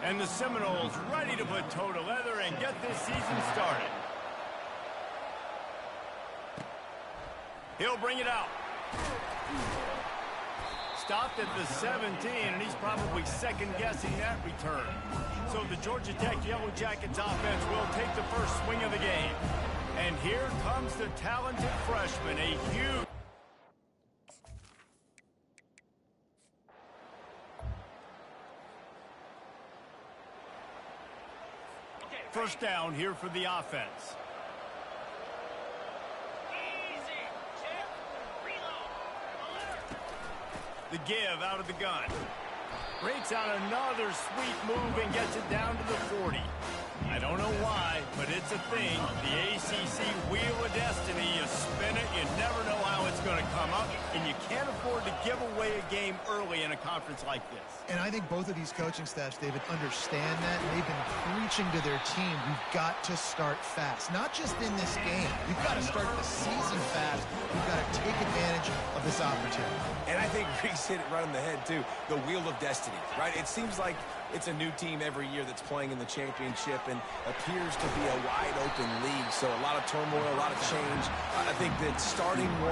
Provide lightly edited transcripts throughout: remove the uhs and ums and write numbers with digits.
And the Seminoles ready to put toe to leather and get this season started. He'll bring it out. Stopped at the 17, and he's probably second-guessing that return. So the Georgia Tech Yellow Jackets offense will take the first swing of the game. And here comes the talented freshman, a huge... First down here for the offense. The give out of the gun. Breaks out another sweet move and gets it down to the 40. I don't know why, but it's a thing. The ACC Wheel of Destiny, you spin it, you never know how it's going to come up, and you can't afford to give away a game early in a conference like this. And I think both of these coaching staffs, David, understand that. They've been preaching to their team, you've got to start fast. Not just in this game. You've got to start the season fast. You've got to take advantage of this opportunity. And I think Reese hit it right on the head, too. The Wheel of Destiny, right? It seems like it's a new team every year that's playing in the championship and appears to be a wide-open league. So a lot of turmoil, a lot of change. I think that starting 1-0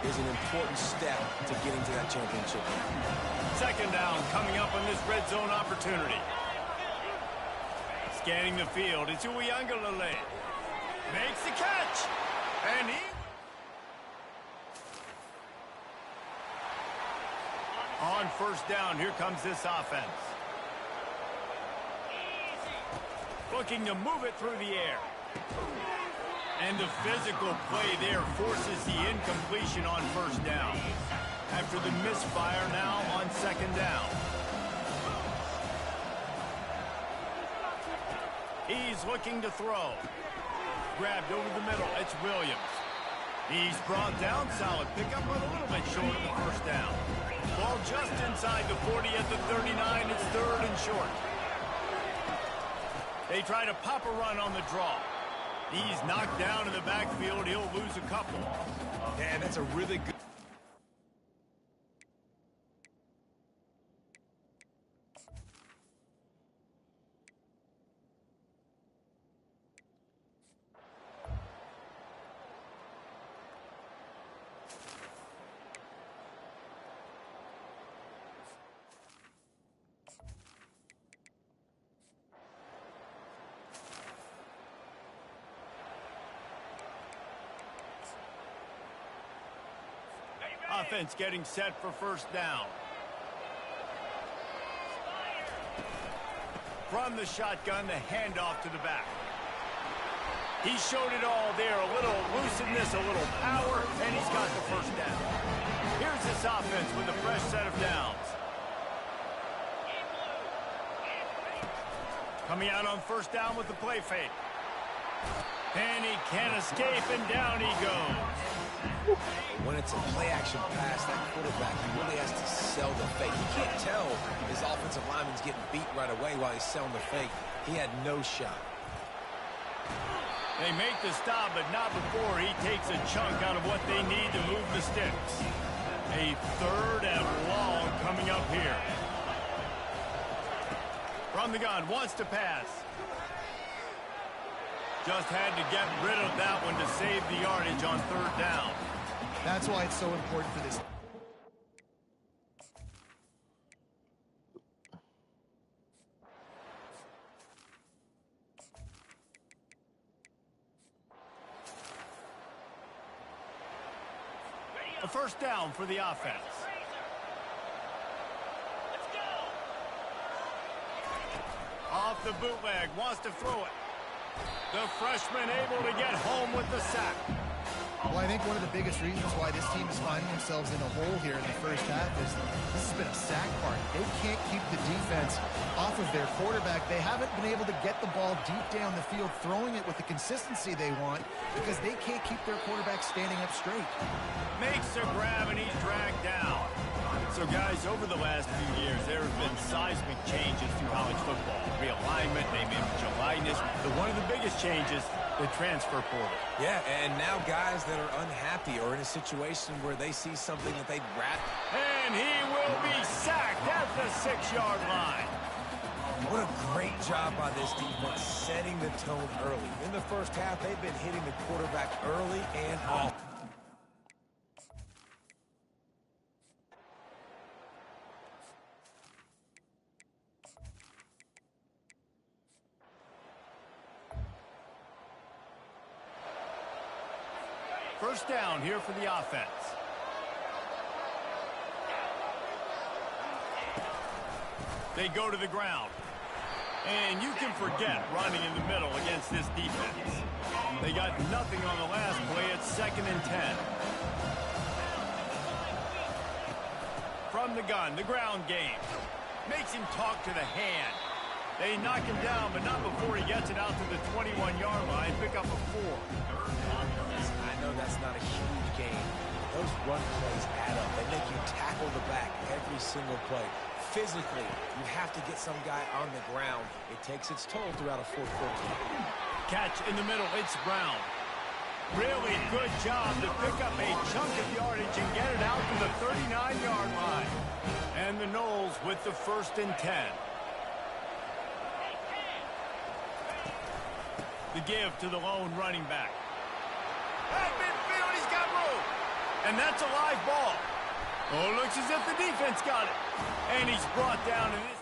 is an important step to getting to that championship. Second down coming up on this red zone opportunity. Scanning the field, it's Uiagalelei. Makes the catch. And he... On first down, here comes this offense. Looking to move it through the air. And the physical play there forces the incompletion on first down. After the misfire now on second down. He's looking to throw. Grabbed over the middle, it's Williams. He's brought down, solid pickup, but a little bit short of the first down. Ball just inside the 40 at the 39, it's third and short. They try to pop a run on the draw. He's knocked down in the backfield. He'll lose a couple. Man, that's a really good... Offense getting set for first down. From the shotgun, the handoff to the back. He showed it all there. A little elusiveness, a little power, and he's got the first down. Here's this offense with a fresh set of downs. Coming out on first down with the play fake. And he can't escape, and down he goes. When it's a play-action pass, that quarterback, he really has to sell the fake. You can't tell his offensive lineman's getting beat right away while he's selling the fake. He had no shot. They make the stop, but not before he takes a chunk out of what they need to move the sticks. A third and long coming up here. From the gun, wants to pass. Just had to get rid of that one to save the yardage on third down. That's why it's so important for this. A first down for the offense. Off the bootleg, wants to throw it. The freshman able to get home with the sack. Well, I think one of the biggest reasons why this team is finding themselves in a hole here in the first half is this has been a sack party. They can't keep the defense off of their quarterback. They haven't been able to get the ball deep down the field, throwing it with the consistency they want because they can't keep their quarterback standing up straight. Makes a grab and he's dragged down. So, guys, over the last few years, there have been seismic changes through college football. Realignment, name, image, alignment. But one of the biggest changes, the transfer portal. Yeah, and now guys that are unhappy or in a situation where they see something that they'd rather... And he will be sacked at the 6-yard line. What a great job by this defense setting the tone early. In the first half, they've been hitting the quarterback early and often. First down here for the offense. They go to the ground. And you can forget running in the middle against this defense. They got nothing on the last play. It's 2nd and 10. From the gun, the ground game. Makes him talk to the hand. They knock him down, but not before he gets it out to the 21-yard line. Pick up a 4. I know that's not a huge gain. Those run plays add up. They make you tackle the back every single play. Physically, you have to get some guy on the ground. It takes its toll throughout a fourth quarter. Catch in the middle. It's Brown. Really good job to pick up a chunk of yardage and get it out to the 39-yard line. And the Noles with the 1st and 10. The give to the lone running back. At midfield, he's got room. And that's a live ball. Oh, looks as if the defense got it. And he's brought down in this.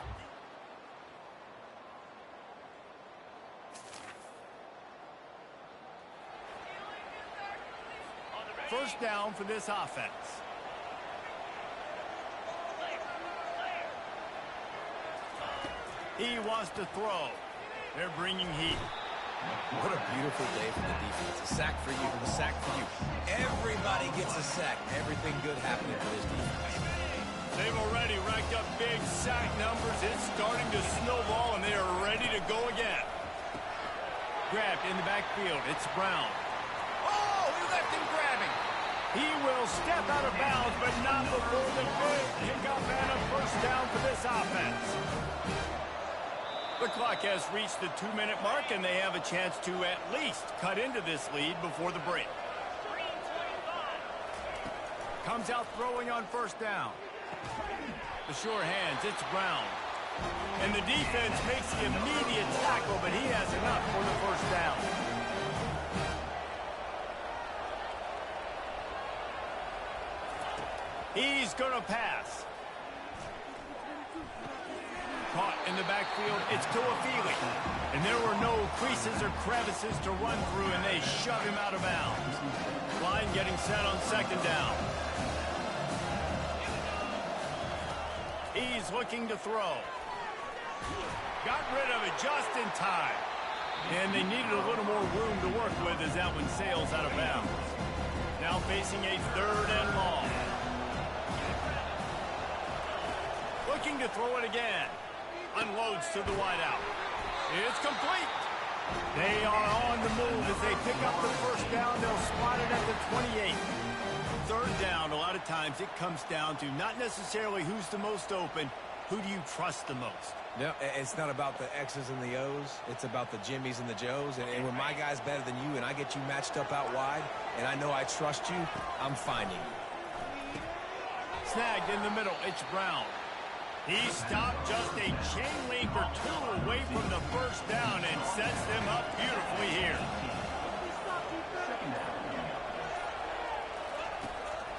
First down for this offense. He wants to throw. They're bringing heat. What a beautiful day for the defense. A sack for you, a sack for you. Everybody gets a sack. Everything good happening for this defense. They've already racked up big sack numbers. It's starting to snowball, and they are ready to go again. Grabbed in the backfield. It's Brown. Oh, he left him grabbing. He will step out of bounds, but not before the big pickup and a first down for this offense. The clock has reached the 2-minute mark, and they have a chance to at least cut into this lead before the break. Comes out throwing on first down. The sure hands, it's Brown. And the defense makes the immediate tackle, but he has enough for the first down. He's going to pass. Caught in the backfield, it's Tuafili. And there were no creases or crevices to run through, and they shove him out of bounds. Line getting set on 2nd down. He's looking to throw. Got rid of it just in time. And they needed a little more room to work with as that one sails out of bounds. Now facing a 3rd and long. Looking to throw it again. Unloads to the wideout. It's complete. They are on the move as they pick up the first down. They'll spot it at the 28. 3rd down, a lot of times it comes down to not necessarily who's the most open, who do you trust the most? No, it's not about the X's and the O's. It's about the Jimmys and the Joes. And when my guy's better than you and I get you matched up out wide, and I know I trust you, I'm finding you. Snagged in the middle, it's Brown. He stopped just a chain link or 2 away from the first down and sets them up beautifully here.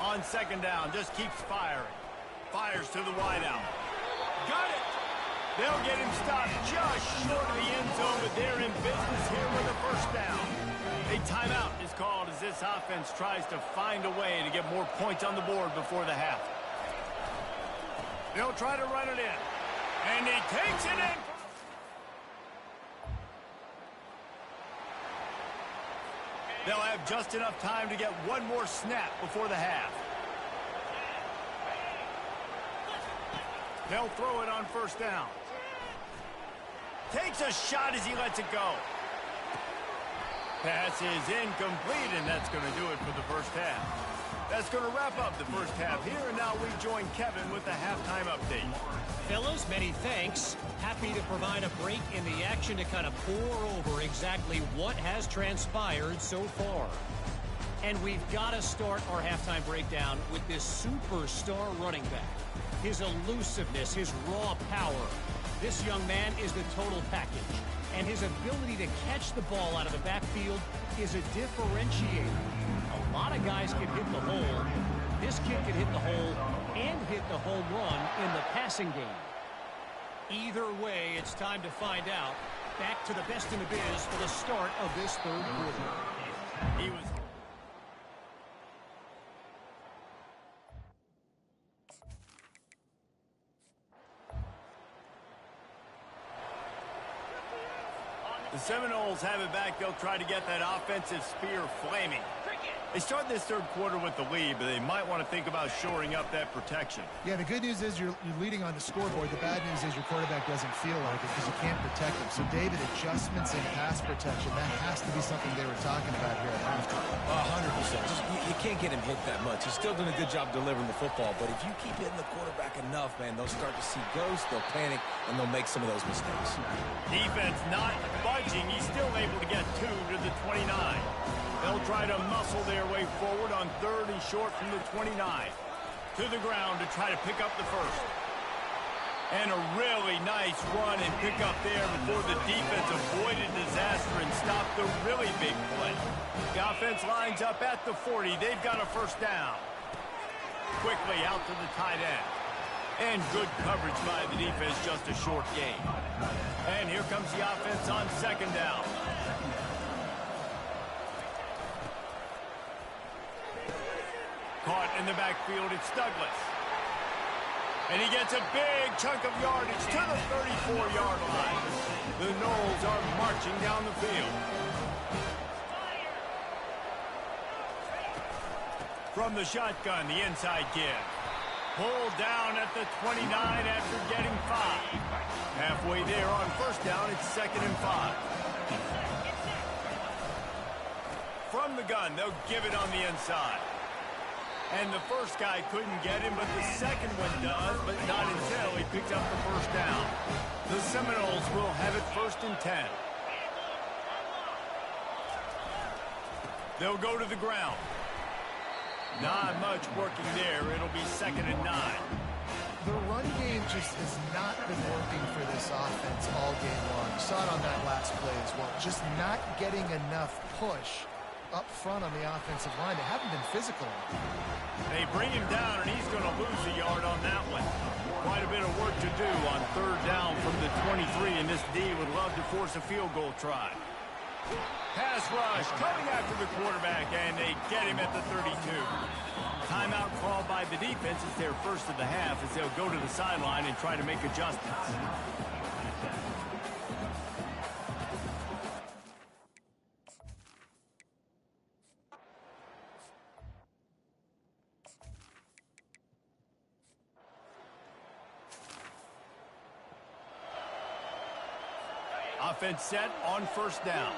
On 2nd down, just keeps firing. Fires to the wideout. Got it! They'll get him stopped just short of the end zone, but they're in business here with a first down. A timeout is called as this offense tries to find a way to get more points on the board before the half. They'll try to run it in. And he takes it in. They'll have just enough time to get one more snap before the half. They'll throw it on first down. Takes a shot as he lets it go. Pass is incomplete, and that's going to do it for the first half. That's going to wrap up the first half here, and now we join Kevin with the halftime update. Fellas, many thanks. Happy to provide a break in the action to kind of pour over exactly what has transpired so far. And we've got to start our halftime breakdown with this superstar running back. His elusiveness, his raw power. This young man is the total package, and his ability to catch the ball out of the backfield is a differentiator. A lot of guys can hit the hole. This kid can hit the hole and hit the home run in the passing game. Either way, it's time to find out. Back to the best in the biz for the start of this third quarter. He was... The Seminoles have it back. They'll try to get that offensive spear flaming. They start this third quarter with the lead, but they might want to think about shoring up that protection. Yeah, the good news is you're leading on the scoreboard. The bad news is your quarterback doesn't feel like it because you can't protect him. So, David, adjustments in pass protection, that has to be something they were talking about here at halftime. 100%. You can't get him hit that much. He's still doing a good job delivering the football, but if you keep hitting the quarterback enough, man, they'll start to see ghosts, they'll panic, and they'll make some of those mistakes. Defense not budging. He's still able to get 2 to the 29. They'll try to muscle their way forward on third and short from the 29. To the ground to try to pick up the first. And a really nice run and pick up there before the defense avoided disaster and stopped the really big play. The offense lines up at the 40. They've got a first down. Quickly out to the tight end. And good coverage by the defense, just a short gain. And here comes the offense on second down. Caught in the backfield, it's Douglas. And he gets a big chunk of yardage to the 34-yard line. The Noles are marching down the field. From the shotgun, the inside give. Pulled down at the 29 after getting 5. Halfway there on first down, it's 2nd and 5. From the gun, they'll give it on the inside. And the first guy couldn't get him, but the second one does, but not until he picks up the first down. The Seminoles will have it 1st and 10. They'll go to the ground. Not much working there. It'll be 2nd and 9. The run game just has not been working for this offense all game long. You saw it on that last play as well. Just not getting enough push up front on the offensive line. They haven't been physical. They bring him down, and he's going to lose a yard on that one. Quite a bit of work to do on third down from the 23, and this D would love to force a field goal try. Pass rush coming after the quarterback, and they get him at the 32. Timeout called by the defense. It's their first of the half as they'll go to the sideline and try to make adjustments. Offense set on first down.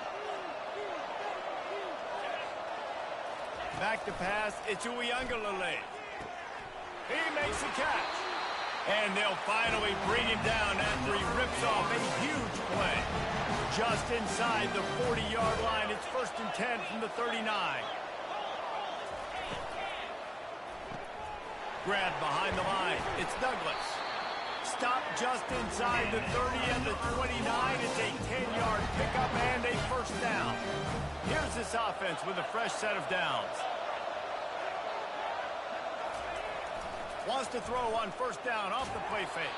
Back to pass. It's Uiagalelei. He makes the catch. And they'll finally bring him down after he rips off a huge play. Just inside the 40-yard line. It's 1st and 10 from the 39. Grabbed behind the line. It's Douglas. Stopped just inside the 30 and the 29. It's a 10-yard pickup and a first down. Here's this offense with a fresh set of downs. Wants to throw on first down off the play fake.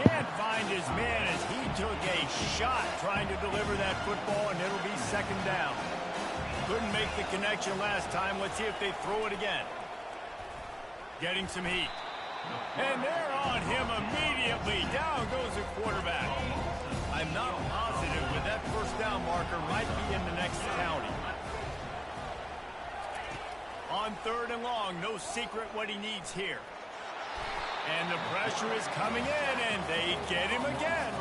Can't find his man as he took a shot trying to deliver that football, and it'll be 2nd down. Couldn't make the connection last time. Let's see if they throw it again. Getting some heat. And they're on him immediately. Down goes the quarterback. I'm not positive, but that first down marker might be in the next county. On 3rd and long, no secret what he needs here. And the pressure is coming in, and they get him again.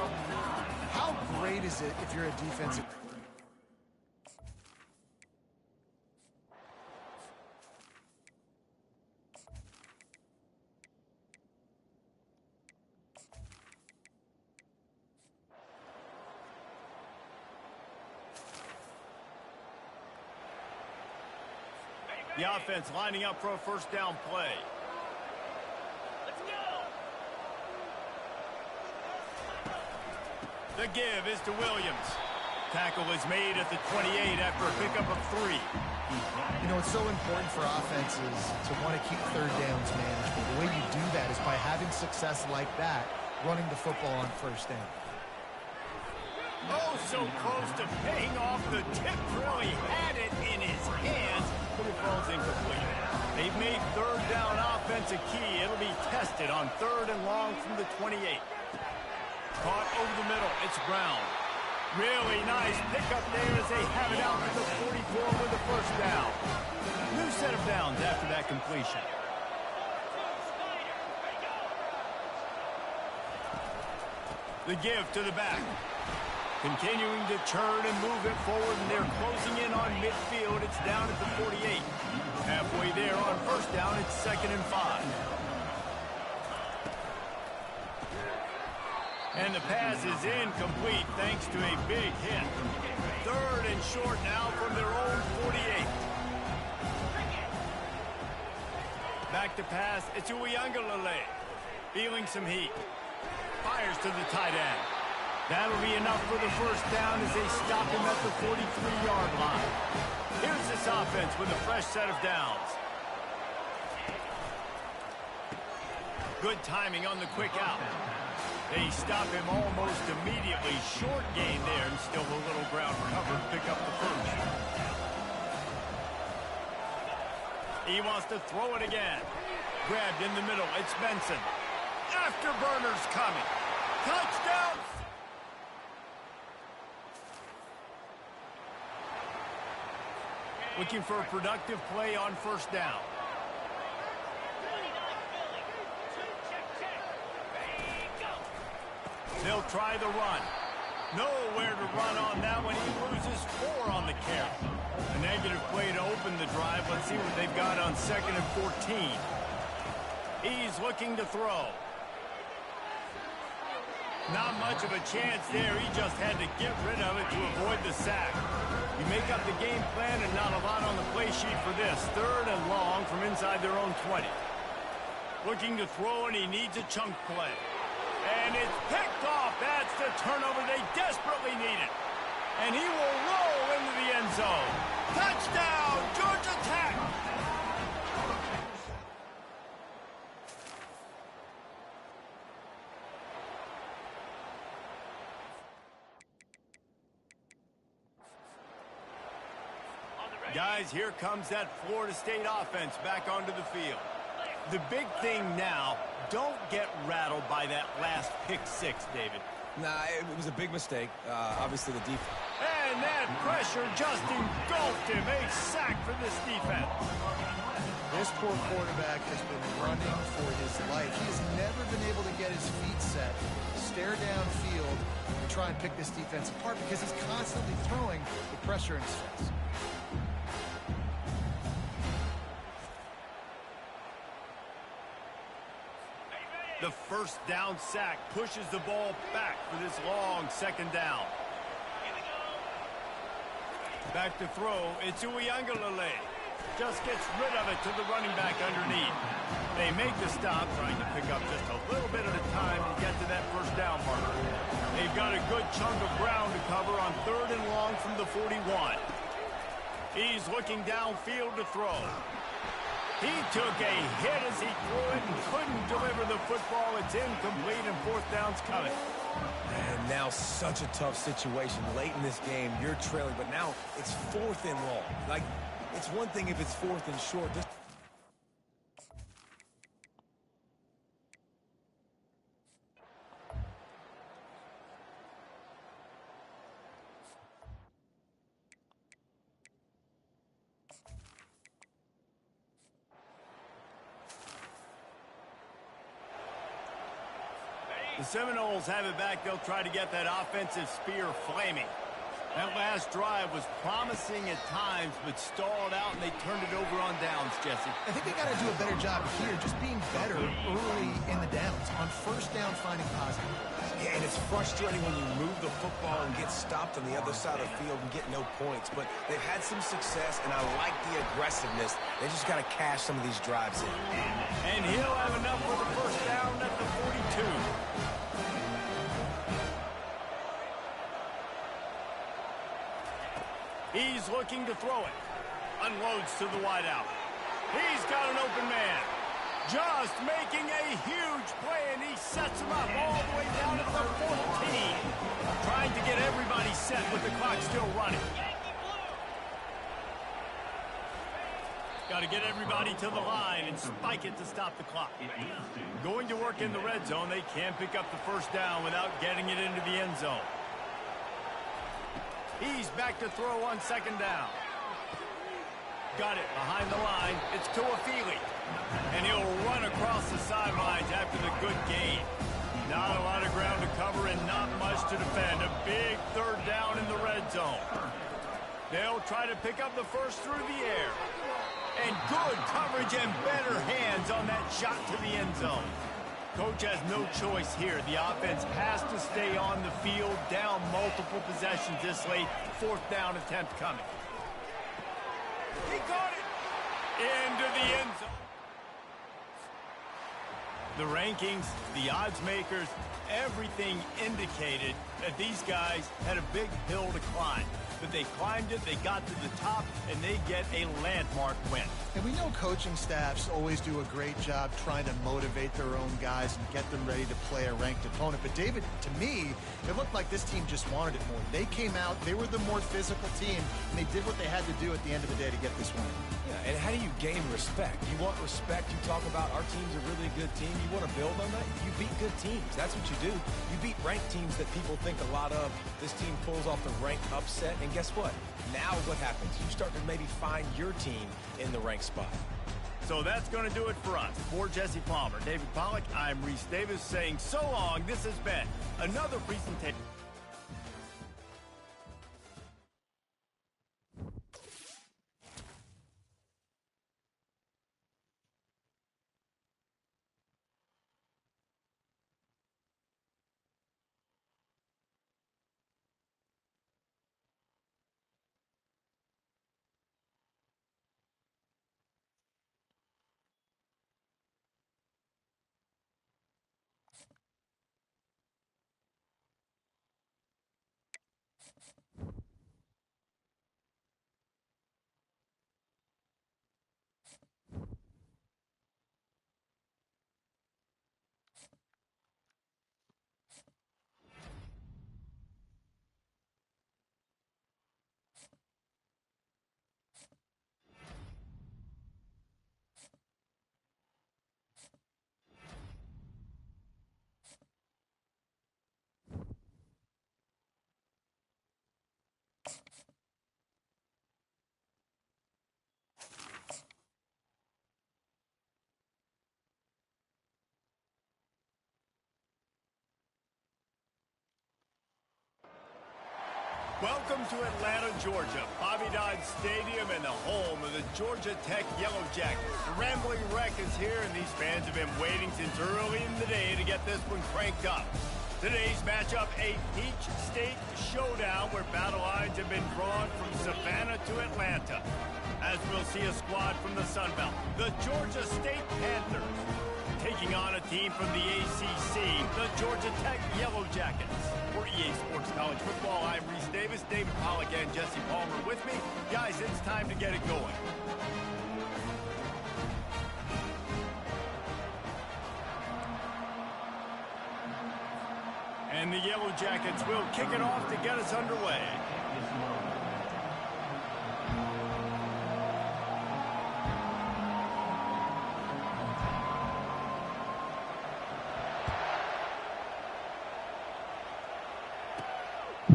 How great is it if you're a defensive... The offense lining up for a first down play. Let's go. The give is to Williams. Tackle is made at the 28 after a pickup of 3. You know, it's so important for offenses to want to keep third downs manageable. The way you do that is by having success like that, running the football on first down. Oh, so close to paying off the tip. Really had it in his hands, but it falls incomplete. They've made third down offense a key. It'll be tested on 3rd and long from the 28. Caught over the middle. It's Brown. Really nice pickup there as they have it out to the 44 with the first down. New set of downs after that completion. The give to the back. Continuing to turn and move it forward, and they're closing in on midfield. It's down at the 48. Halfway there on first down, it's 2nd and 5. And the pass is incomplete thanks to a big hit. 3rd and short now from their own 48. Back to pass. It's Ncaa25. Feeling some heat. Fires to the tight end. That'll be enough for the first down as they stop him at the 43-yard line. Here's this offense with a fresh set of downs. Good timing on the quick out. They stop him almost immediately. Short gain there, and still a little ground covered. Pick up the first. He wants to throw it again. Grabbed in the middle. It's Benson. Afterburners coming. Touchdown. Looking for a productive play on first down. They'll try the run. Nowhere to run on that one. He loses 4 on the carry. A negative play to open the drive. Let's see what they've got on 2nd and 14. He's looking to throw. Not much of a chance there. He just had to get rid of it to avoid the sack. You make up the game plan and not a lot on the play sheet for this. 3rd and long from inside their own 20. Looking to throw, and he needs a chunk play. And it's picked off. That's the turnover they desperately needed. And he will roll into the end zone. Touchdown, Georgia Tech! Guys, here comes that Florida State offense back onto the field. The big thing now, don't get rattled by that last pick-6, David. Nah, it was a big mistake. Obviously, the defense. And that pressure just engulfed him. A sack for this defense. This poor quarterback has been running for his life. He has never been able to get his feet set, stare downfield, and try and pick this defense apart because he's constantly throwing with pressure in his face. The first down sack pushes the ball back for this long 2nd down. Back to throw. It's Ncaa25. Just gets rid of it to the running back underneath. They make the stop, trying to pick up just a little bit at a time to get to that first down marker. They've got a good chunk of ground to cover on 3rd and long from the 41. He's looking downfield to throw. He took a hit as he threw it and couldn't deliver the football. It's incomplete, and 4th down's coming. And now such a tough situation. Late in this game, you're trailing, but now it's 4th and long. Like, it's one thing if it's 4th and short. The Seminoles have it back. They'll try to get that offensive spear flaming. That last drive was promising at times, but stalled out, and they turned it over on downs, Jesse. I think they got to do a better job here, just being better early in the downs. On first down, finding positive plays. Yeah, and it's frustrating when you move the football and get stopped on the other side of the field and get no points. But they've had some success, and I like the aggressiveness. They just got to cash some of these drives in. And he'll have enough for the first down at the 42. He's looking to throw it. Unloads to the wideout. He's got an open man. Just making a huge play, and he sets him up all the way down at the 14. Trying to get everybody set with the clock still running. Got to get everybody to the line and spike it to stop the clock. Going to work in the red zone, they can't pick up the first down without getting it into the end zone. He's back to throw on second down. Got it behind the line. It's Ncaa25. And he'll run across the sidelines after the good gain. Not a lot of ground to cover and not much to defend. A big third down in the red zone. They'll try to pick up the first through the air. And good coverage and better hands on that shot to the end zone. Coach has no choice here. The offense has to stay on the field, down multiple possessions this late. Fourth down attempt coming. He caught it into the end zone. The rankings, the odds makers, everything indicated that these guys had a big hill to climb. But they climbed it, they got to the top, and they get a landmark win. And we know coaching staffs always do a great job trying to motivate their own guys and get them ready to play a ranked opponent. But David, to me, it looked like this team just wanted it more. They came out, they were the more physical team, and they did what they had to do at the end of the day to get this win. Yeah, and how do you gain respect? You want respect, you talk about our team's a really good team. You want to build on that? You beat good teams. That's what you do. You beat ranked teams that people think a lot of. This team pulls off the ranked upset, and guess what? Now what happens? You start to maybe find your team in the ranked spot. So that's going to do it for us. For Jesse Palmer, David Pollack, I'm Reese Davis saying so long. This has been another presentation. Welcome to Atlanta, Georgia. Bobby Dodd Stadium and the home of the Georgia Tech Yellow Jackets. The Rambling Wreck is here, and these fans have been waiting since early in the day to get this one cranked up. Today's matchup, a Peach State showdown where battle lines have been drawn from Savannah to Atlanta. As we'll see a squad from the Sun Belt, the Georgia State Panthers, taking on a team from the ACC, the Georgia Tech Yellow Jackets. For EA Sports College Football, I'm Reese Davis, David Pollack, and Jesse Palmer with me. Guys, it's time to get it going. And the Yellow Jackets will kick it off to get us underway.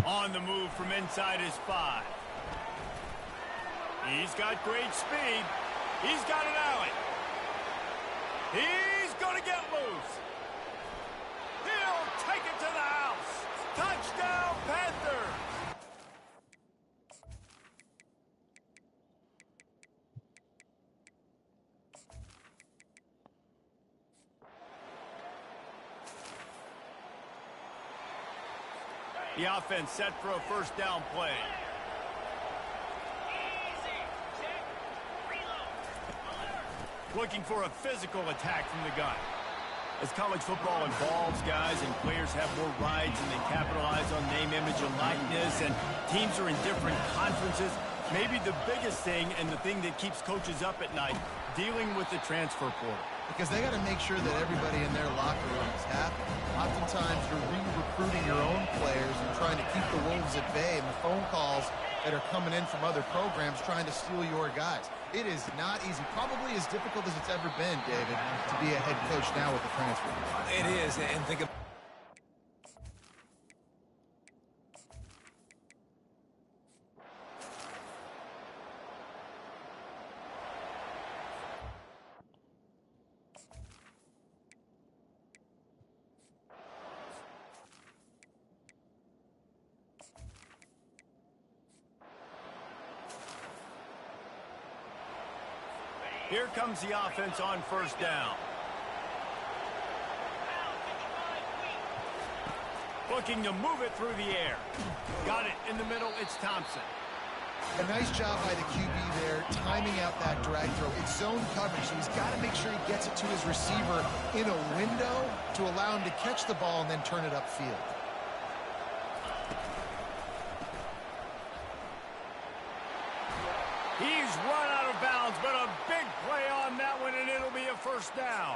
On the move from inside his 5. He's got great speed. He's got an alley. He's going to get loose. He'll take it to the house. Touchdown, Panthers. The offense set for a first down play. Looking for a physical attack from the gun. As college football evolves, guys, and players have more rights and they capitalize on name, image, and likeness, and teams are in different conferences, Maybe the biggest thing and the thing that keeps coaches up at night, dealing with the transfer portal. Because they got to make sure that everybody in their locker room is happy. Oftentimes, you're re-recruiting your own players and trying to keep the Wolves at bay, and the phone calls that are coming in from other programs trying to steal your guys. It is not easy. Probably as difficult as it's ever been, David, to be a head coach now with the transfer. It is, and think of... Here comes the offense on first down. Looking to move it through the air. Got it in the middle. It's Thompson. A nice job by the QB there, timing out that drag throw. It's zone coverage, so he's got to make sure he gets it to his receiver in a window to allow him to catch the ball and then turn it upfield. He's run out of bounds, but a big play on that one, and it'll be a first down.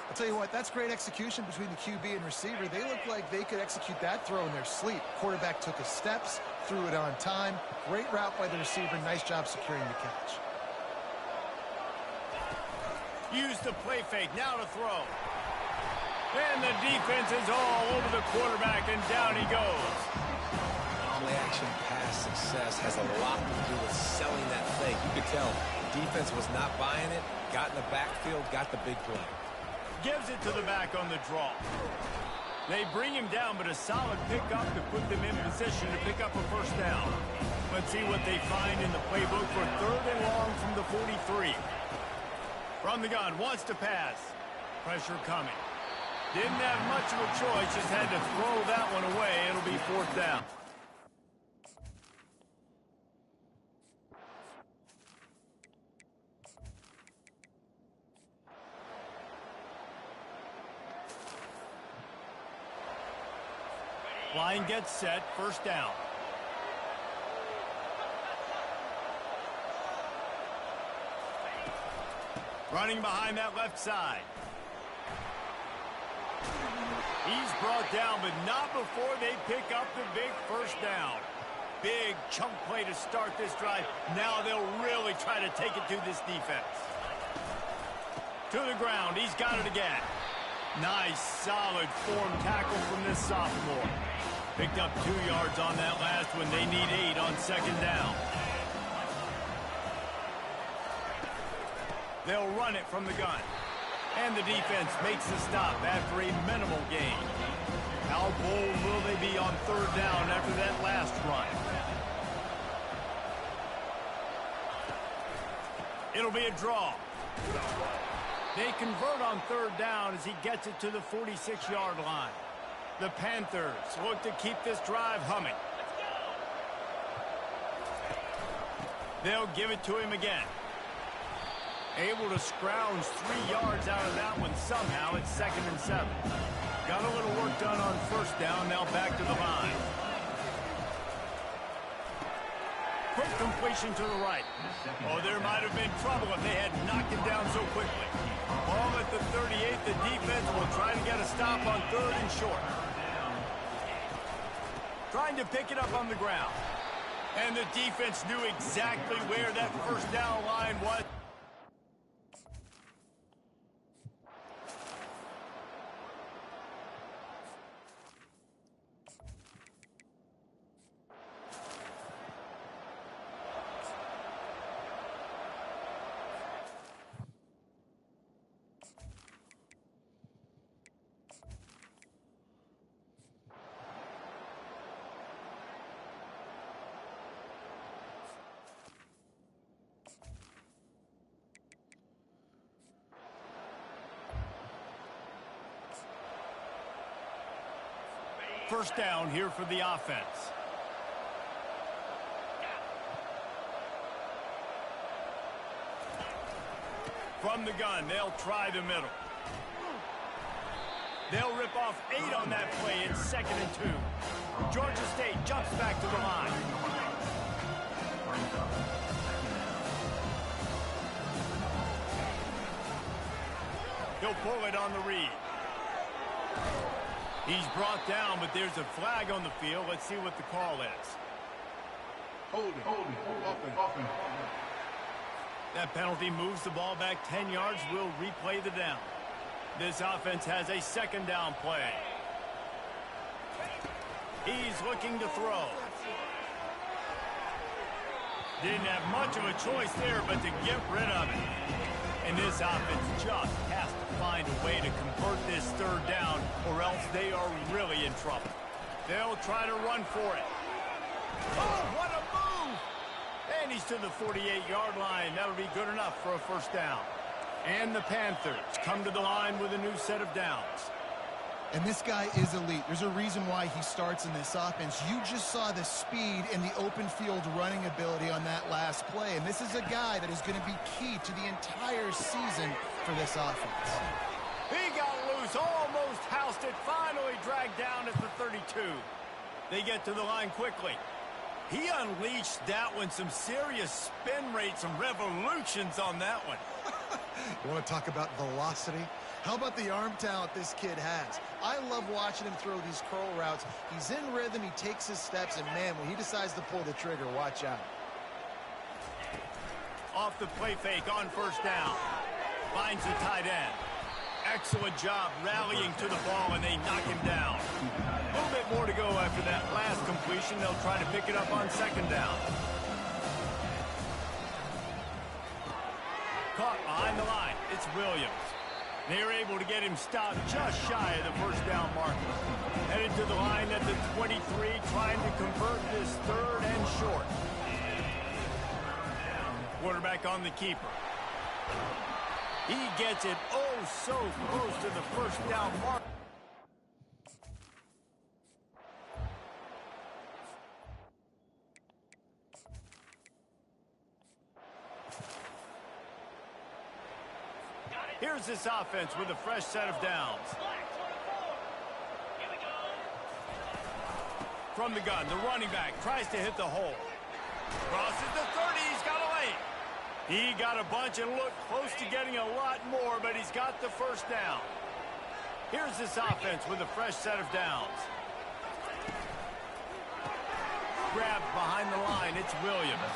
I'll tell you what, that's great execution between the QB and receiver. They look like they could execute that throw in their sleep. Quarterback took his steps, threw it on time. Great route by the receiver. Nice job securing the catch. Use the play fake, now to throw. And the defense is all over the quarterback, and down he goes. Play-action pass success has a lot to do with selling that fake. You could tell defense was not buying it, got in the backfield, got the big play. Gives it to the back on the draw. They bring him down, but a solid pickup to put them in position to pick up a first down. Let's see what they find in the playbook for third and long from the 43. From the gun, wants to pass. Pressure coming. Didn't have much of a choice, just had to throw that one away. It'll be fourth down. Line gets set, first down. Running behind that left side. He's brought down, but not before they pick up the big first down. Big chunk play to start this drive. Now they'll really try to take it to this defense. To the ground, he's got it again. Nice, solid form tackle from this sophomore. Picked up 2 yards on that last one. They need 8 on second down. They'll run it from the gun. And the defense makes the stop after a minimal gain. How bold will they be on third down after that last run? It'll be a draw. They convert on third down as he gets it to the 46-yard line. The Panthers look to keep this drive humming. They'll give it to him again. Able to scrounge 3 yards out of that one somehow. It's 2nd and 7. Got a little work done on first down. Now back to the line. Quick completion to the right. Oh, there might have been trouble if they had knocked him down so quickly. Ball at the 38. The defense will try to get a stop on third and short. Trying to pick it up on the ground. And the defense knew exactly where that first down line was. First down here for the offense. From the gun, they'll try the middle. They'll rip off 8 on that play. It's 2nd and 2. Georgia State jumps back to the line. He'll pull it on the read. He's brought down, but there's a flag on the field. Let's see what the call is. Hold it. That penalty moves the ball back 10 yards. We'll replay the down. This offense has a second down play. He's looking to throw. Didn't have much of a choice there, but to get rid of it. And this offense just has to find a way to convert this third down, or else they are really in trouble. They'll try to run for it. Oh, what a move! And he's to the 48-yard line. That would be good enough for a first down. And the Panthers come to the line with a new set of downs. And this guy is elite. There's a reason why he starts in this offense. You just saw the speed and the open field running ability on that last play. And this is a guy that is going to be key to the entire season for this offense. He got loose, almost housed it, finally dragged down at the 32. They get to the line quickly. He unleashed that one, some serious spin rate, some revolutions on that one. You want to talk about velocity? How about the arm talent this kid has? I love watching him throw these curl routes. He's in rhythm, he takes his steps, and man, when he decides to pull the trigger, watch out. Off the play fake on first down. Finds the tight end. Excellent job rallying to the ball, and they knock him down. A little bit more to go after that last completion. They'll try to pick it up on second down. Caught behind the line. It's Williams. They're able to get him stopped just shy of the first down marker. Headed to the line at the 23, trying to convert this third and short. Quarterback on the keeper. He gets it oh so close to the first down marker. Here's this offense with a fresh set of downs. From the gun, the running back tries to hit the hole. Crosses the 30, he's got a lane. He got a bunch and looked close to getting a lot more, but he's got the first down. Here's this offense with a fresh set of downs. Grabbed behind the line, it's Williams.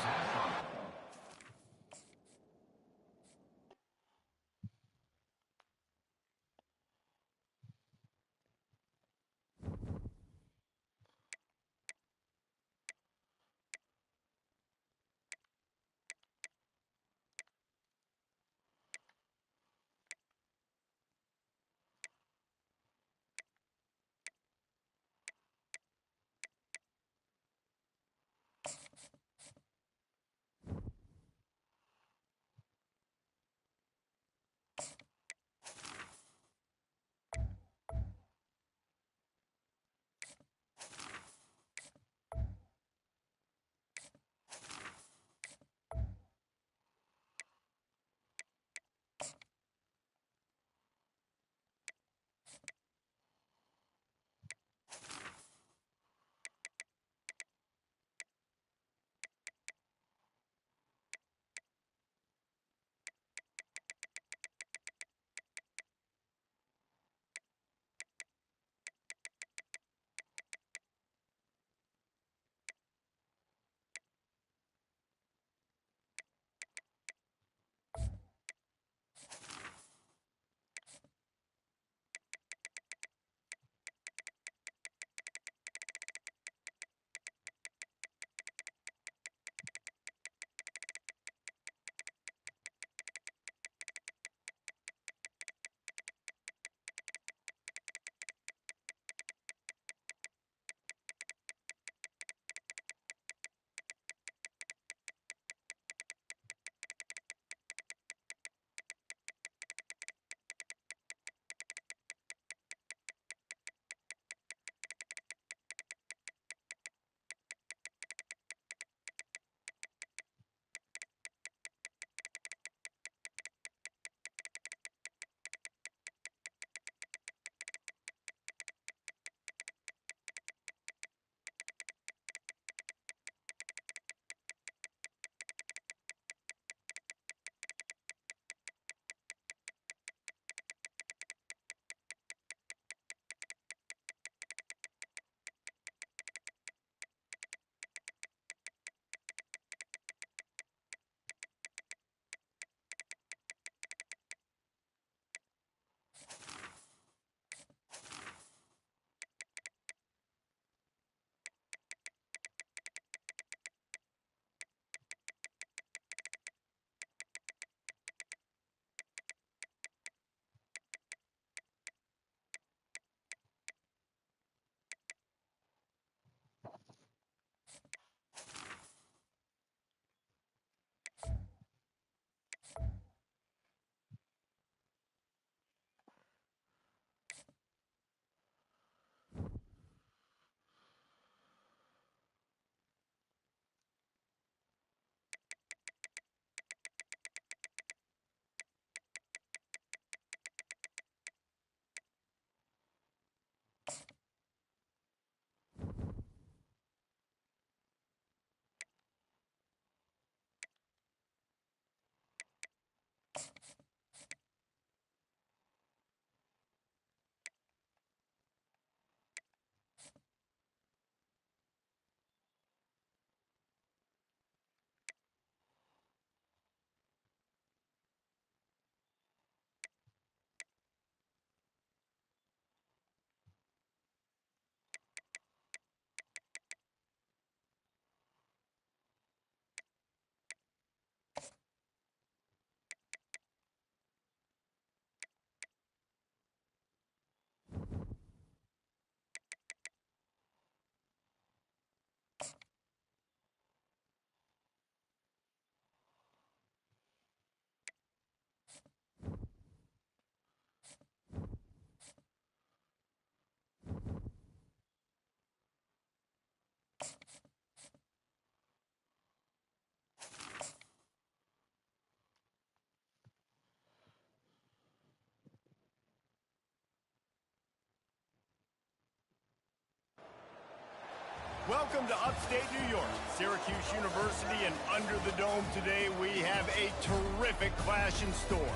Welcome to upstate New York, Syracuse University, and under the dome today we have a terrific clash in store.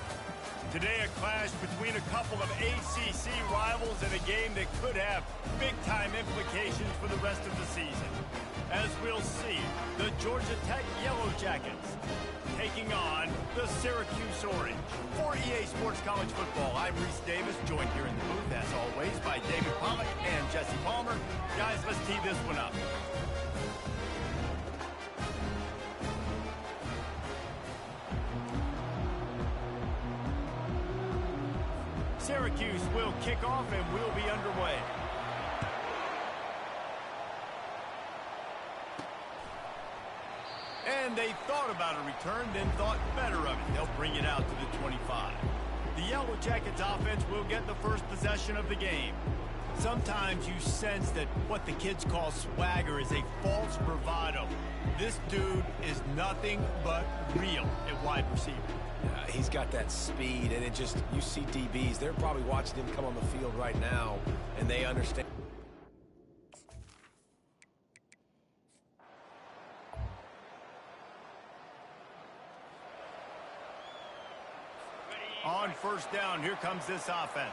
Today a clash between a couple of ACC rivals in a game that could have big-time implications for the rest of the season. As we'll see, the Georgia Tech Yellow Jackets taking on the Syracuse Orange. For EA Sports College Football, I'm Reese Davis, joined here in the booth, as always, by David Pollack and Jesse Palmer. Guys, let's tee this one up. Syracuse will kick off and we'll be underway. And they thought about a return, then thought better of it. They'll bring it out to the 25. The Yellow Jackets offense will get the first possession of the game. Sometimes you sense that what the kids call swagger is a false bravado. This dude is nothing but real at wide receiver. He's got that speed, and it just, you see DBs, they're probably watching him come on the field right now, and they understand. On first down, here comes this offense.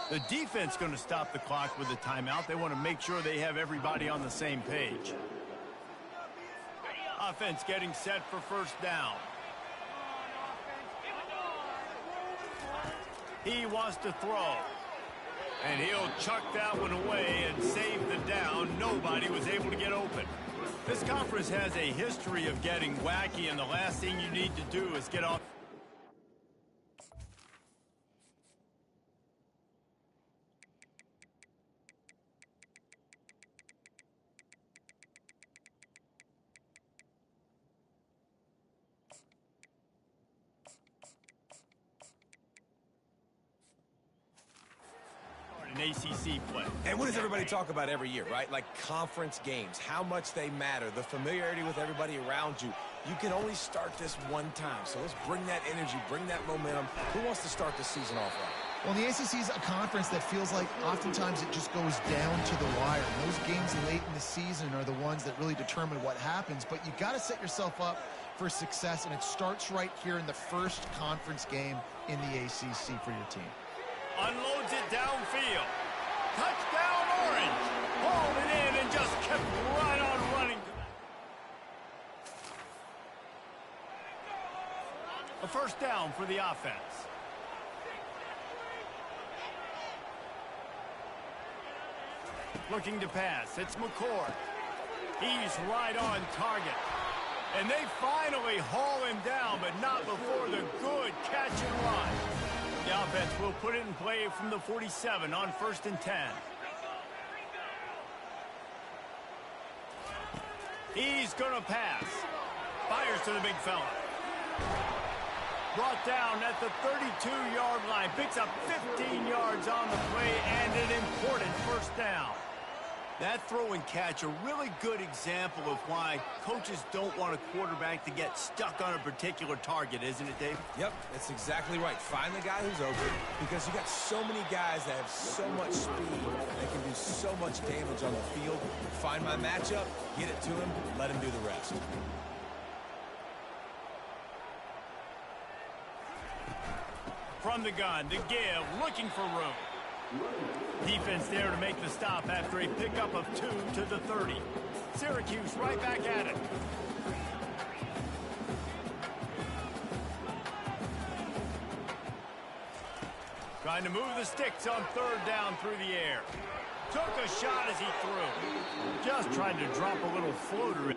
The defense going to stop the clock with a timeout. They want to make sure they have everybody on the same page. Offense getting set for first down. He wants to throw. And he'll chuck that one away and save the down. Nobody was able to get open. This conference has a history of getting wacky, and the last thing you need to do is get off. An ACC play. And what does everybody talk about every year, right? Like conference games, how much they matter, the familiarity with everybody around you. You can only start this one time, so let's bring that energy, bring that momentum. Who wants to start the season off right? Well, the ACC is a conference that feels like oftentimes it just goes down to the wire. Those games late in the season are the ones that really determine what happens, but you got to set yourself up for success, and it starts right here in the first conference game in the ACC for your team. Unloads it downfield. Touchdown Orange. Hauled it in and just kept right on running. A first down for the offense. Looking to pass. It's McCord. He's right on target. And they finally haul him down, but not before the good catch and run. The offense will put it in play from the 47 on 1st and 10. He's going to pass. Fires to the big fella. Brought down at the 32-yard line. Picks up 15 yards on the play and an important first down. That throw and catch, a really good example of why coaches don't want a quarterback to get stuck on a particular target, isn't it, Dave? Yep, that's exactly right. Find the guy who's open, because you got so many guys that have so much speed that can do so much damage on the field. Find my matchup, get it to him, let him do the rest. From the gun, to give, looking for room. Defense there to make the stop after a pickup of 2 to the 30. Syracuse right back at it. Trying to move the sticks on 3rd down through the air. Took a shot as he threw. Just tried to drop a little floater.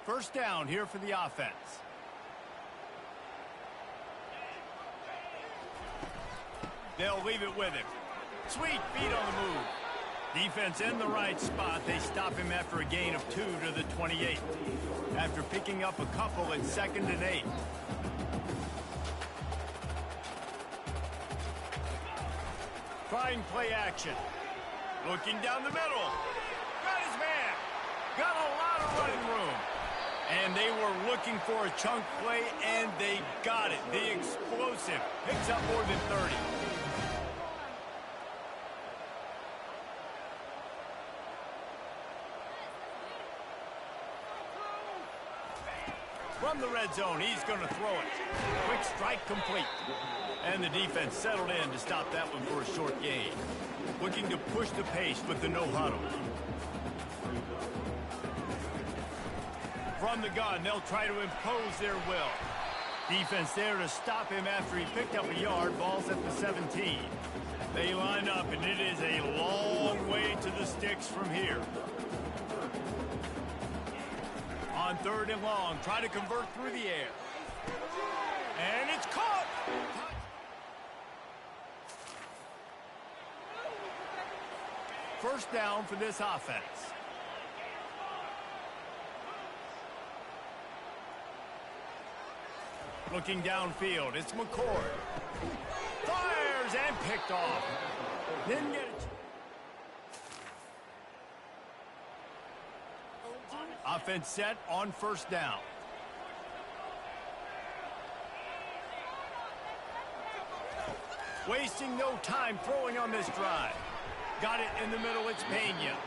First down here for the offense. They'll leave it with him. Sweet feet on the move. Defense in the right spot. They stop him after a gain of 2 to the 28. After picking up a couple at 2nd and 8. Trying play action. Looking down the middle. Got his man. Got a lot of running room. And they were looking for a chunk play, and they got it. The explosive picks up more than 30. From the red zone, he's going to throw it. Quick strike complete. And the defense settled in to stop that one for a short gain. Looking to push the pace with the no-huddle. From the gun, they'll try to impose their will. Defense there to stop him after he picked up a yard. Ball's at the 17. They line up, and it is a long way to the sticks from here. On 3rd and long, try to convert through the air. And it's caught! First down for this offense. Looking downfield, it's McCord. Fires and picked off. Didn't get it. Offense set on 1st down. Wasting no time throwing on this drive. Got it in the middle, it's Pena.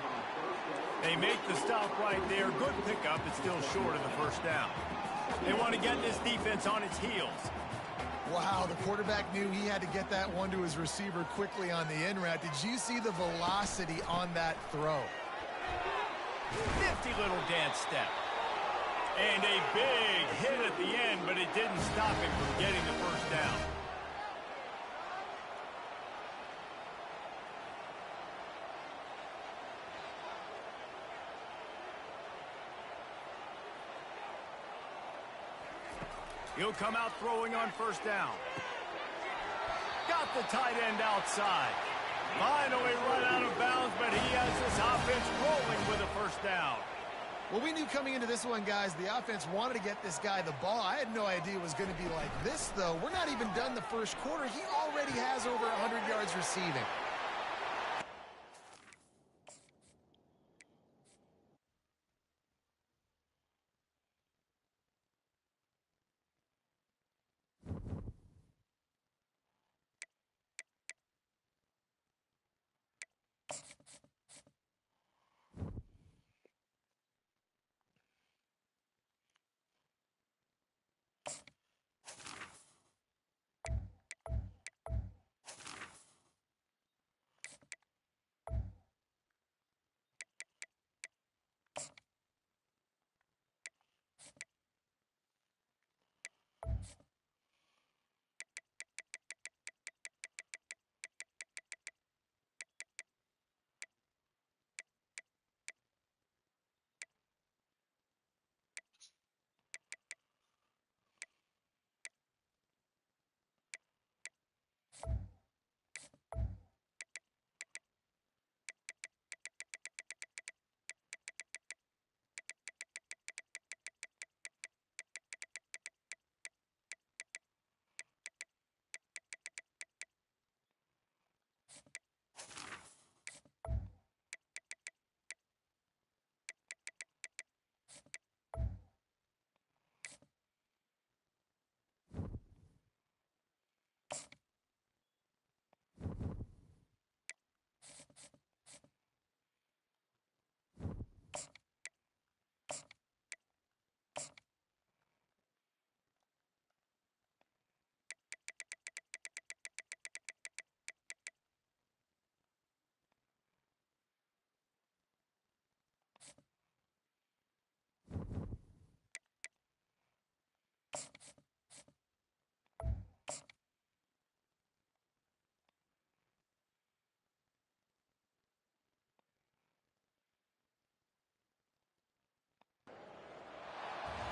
They make the stop right there. Good pickup, it's still short of the 1st down. They want to get this defense on its heels. Wow, the quarterback knew he had to get that one to his receiver quickly on the in route. Did you see the velocity on that throw? Nifty little dance step. And a big hit at the end, but it didn't stop him from getting the 1st down. He'll come out throwing on 1st down. Got the tight end outside. Finally run out of bounds, but he has this offense rolling with a 1st down. Well, we knew coming into this one, guys, the offense wanted to get this guy the ball. I had no idea it was going to be like this, though. We're not even done the 1st quarter. He already has over 100 yards receiving.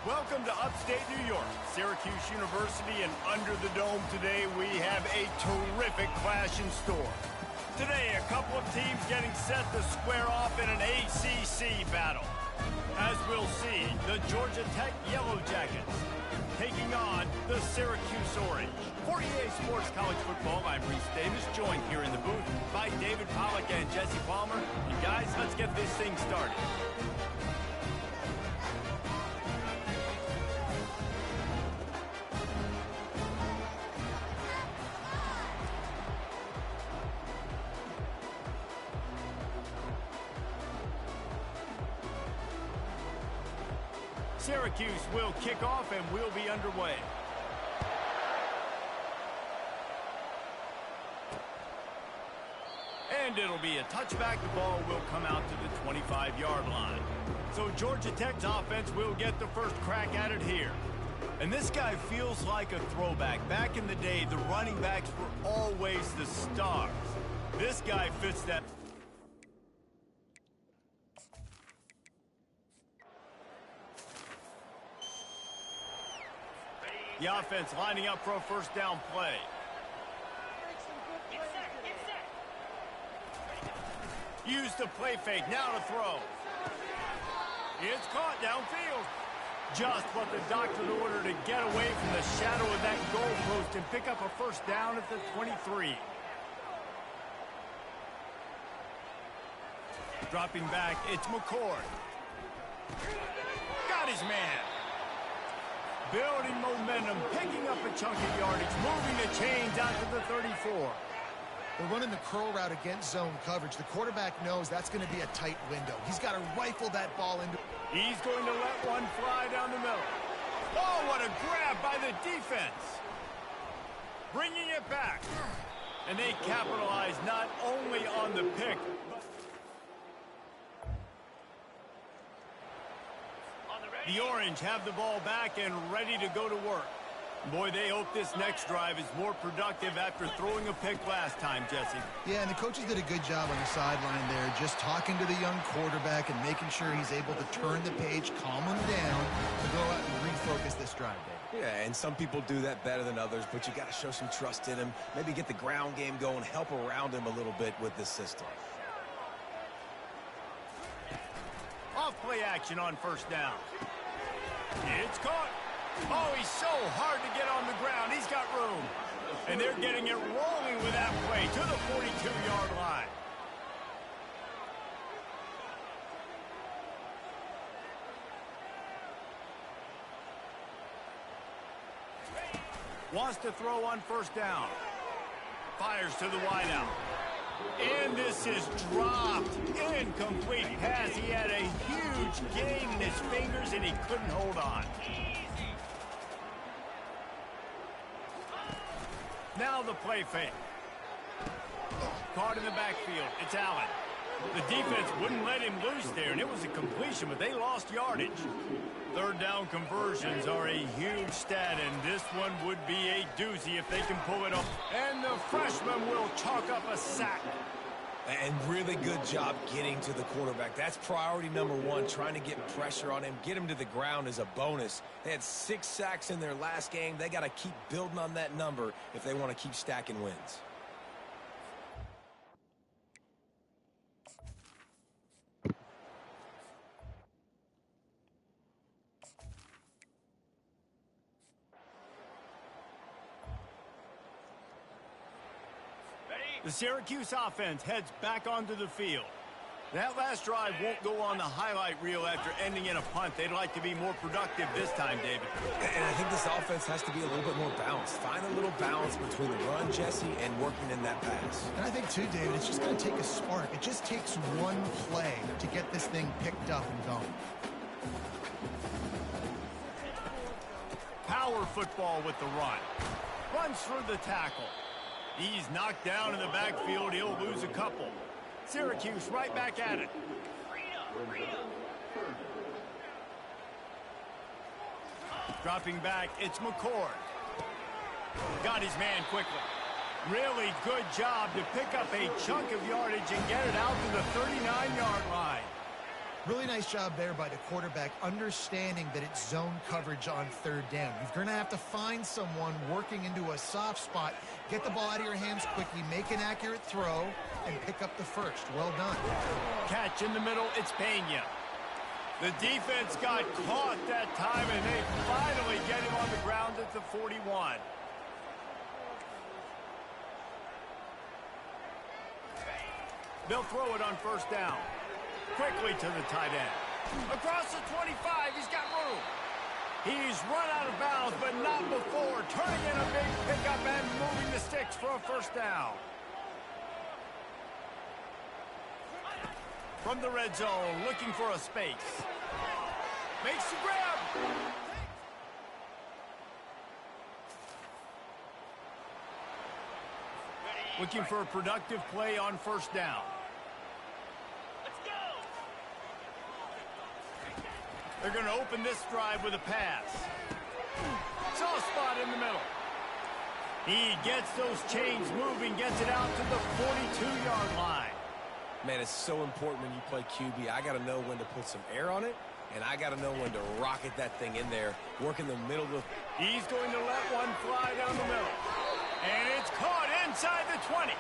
Welcome to upstate New York, Syracuse University, and under the dome today we have a terrific clash in store. Today, a couple of teams getting set to square off in an ACC battle. As we'll see, the Georgia Tech Yellow Jackets taking on the Syracuse Orange. For EA Sports College Football, I'm Reese Davis, joined here in the booth by David Pollack and Jesse Palmer. And guys, let's get this thing started. Syracuse will kick off and we'll be underway. And it'll be a touchback. The ball will come out to the 25-yard line. So Georgia Tech's offense will get the first crack at it here. And this guy feels like a throwback. Back in the day, the running backs were always the stars. This guy fits that. The offense lining up for a first down play. Use the play fake, now to throw. It's caught downfield. Just what the doctor ordered to get away from the shadow of that goal post and pick up a first down at the 23. Dropping back, it's McCord. Got his man. Building momentum, picking up a chunk of yardage, moving the chains out to the 34. They're running the curl route against zone coverage. The quarterback knows that's going to be a tight window. He's got to rifle that ball into. He's going to let one fly down the middle. Oh, what a grab by the defense. Bringing it back. And they capitalize not only on the pick, but the Orange have the ball back and ready to go to work. Boy, they hope this next drive is more productive after throwing a pick last time, Jesse. Yeah, and the coaches did a good job on the sideline there, just talking to the young quarterback and making sure he's able to turn the page, calm him down, to go out and refocus this drive, Dave. Yeah, and some people do that better than others, but you got to show some trust in him. Maybe get the ground game going, help around him a little bit with this system. Off play action on first down. It's caught. Oh, he's so hard to get on the ground. He's got room. And they're getting it rolling with that play to the 42-yard line. Wants to throw on first down. Fires to the wideout. And this is dropped. Incomplete pass. He had a huge gain in his fingers, and he couldn't hold on. Now the play fake. Caught in the backfield. It's Allen. The defense wouldn't let him loose there, and it was a completion, but they lost yardage. Third down conversions are a huge stat, and this one would be a doozy if they can pull it off. And the freshman will chalk up a sack. And really good job getting to the quarterback. That's priority number one, trying to get pressure on him. Get him to the ground is a bonus. They had 6 sacks in their last game. They got to keep building on that number if they want to keep stacking wins. The Syracuse offense heads back onto the field. That last drive won't go on the highlight reel after ending in a punt. They'd like to be more productive this time, David. And I think this offense has to be a little bit more balanced. Find a little balance between the run, Jesse, and working in that pass. And I think, too, David, it's just going to take a spark. It just takes one play to get this thing picked up and going. Power football with the run. Runs through the tackle. He's knocked down in the backfield. He'll lose a couple. Syracuse right back at it. Dropping back, it's McCord. Got his man quickly. Really good job to pick up a chunk of yardage and get it out to the 39-yard line. Really nice job there by the quarterback, understanding that it's zone coverage on third down. You're going to have to find someone working into a soft spot, get the ball out of your hands quickly, make an accurate throw, and pick up the first. Well done. Catch in the middle, it's Pena. The defense got caught that time, and they finally get him on the ground at the 41. They'll throw it on first down. Quickly to the tight end. Across the 25, he's got room. He's run out of bounds, but not before. Turning in a big pickup and moving the sticks for a first down. From the red zone, looking for a space. Makes the grab. Looking for a productive play on first down. They're going to open this drive with a pass. Soft spot in the middle. He gets those chains moving, gets it out to the 42-yard line. Man, it's so important when you play QB. I got to know when to put some air on it, and I got to know when to rocket that thing in there, work in the middle of... He's going to let one fly down the middle. And it's caught inside the 20.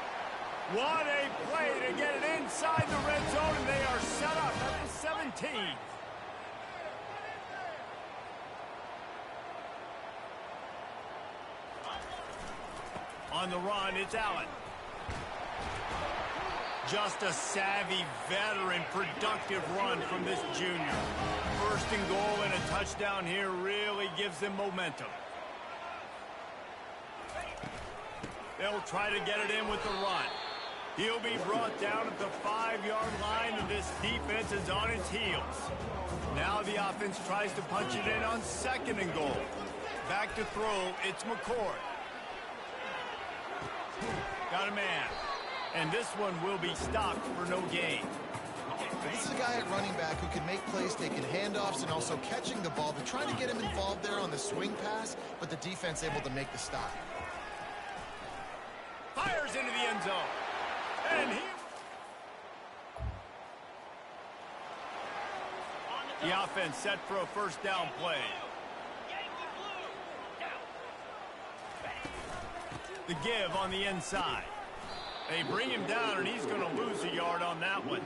What a play to get it inside the red zone, and they are set up at the 17. On the run, it's Allen. Just a savvy, veteran, productive run from this junior. First and goal and a touchdown here really gives them momentum. They'll try to get it in with the run. He'll be brought down at the 5-yard line, and this defense is on its heels. Now the offense tries to punch it in on second and goal. Back to throw, it's McCord. Got a man. And this one will be stopped for no gain. This is a guy at running back who can make plays, taking handoffs, and also catching the ball. They're trying to get him involved there on the swing pass, but the defense able to make the stop. Fires into the end zone. And the offense set for a first down play. The give on the inside. They bring him down, and he's going to lose a yard on that one.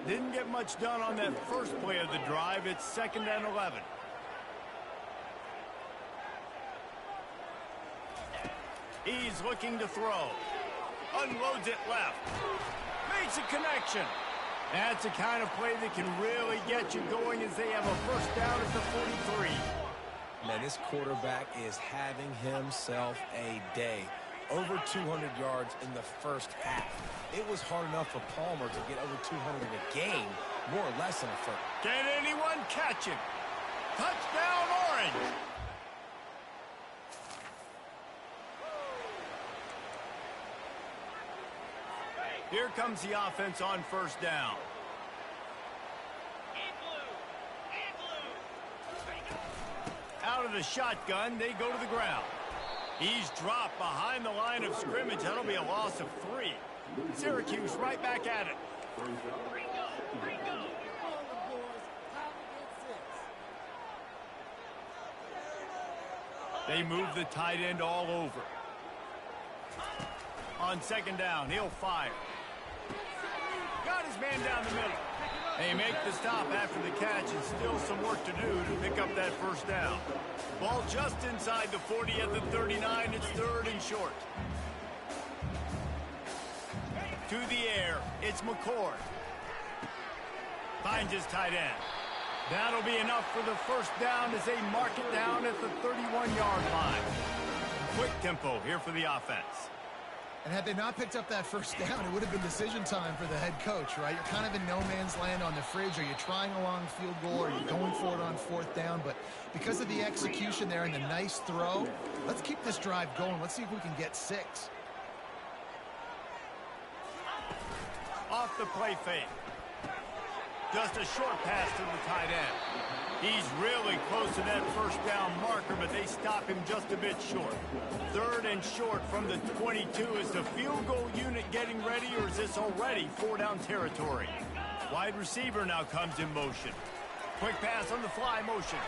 Didn't get much done on that first play of the drive. It's 2nd and 11. He's looking to throw. Unloads it left. Makes a connection. That's the kind of play that can really get you going as they have a first down at the 43. Man, this quarterback is having himself a day. Over 200 yards in the first half. It was hard enough for Palmer to get over 200 in a game, more or less in a first. Can anyone catch him? Touchdown, Orange! Here comes the offense on first down. Out of the shotgun, they go to the ground. He's dropped behind the line of scrimmage. That'll be a loss of 3. Syracuse right back at it. They move the tight end all over. On second down, he'll fire. Got his man down the middle. They make the stop after the catch, and still some work to do to pick up that first down. Ball just inside the 40 at the 39. It's 3rd and short. To the air, it's McCord. Finds his tight end. That'll be enough for the first down as they mark it down at the 31-yard line. Quick tempo here for the offense. And had they not picked up that first down, it would have been decision time for the head coach, right? You're kind of in no man's land on the fridge. Are you trying a long field goal? Are you going for it on 4th down? But because of the execution there and the nice throw, let's keep this drive going. Let's see if we can get 6. Off the play fake. Just a short pass to the tight end. He's really close to that first down marker, but they stop him just a bit short. 3rd and short from the 22. Is the field goal unit getting ready, or is this already 4-down territory? Wide receiver now comes in motion. Quick pass on the fly motion.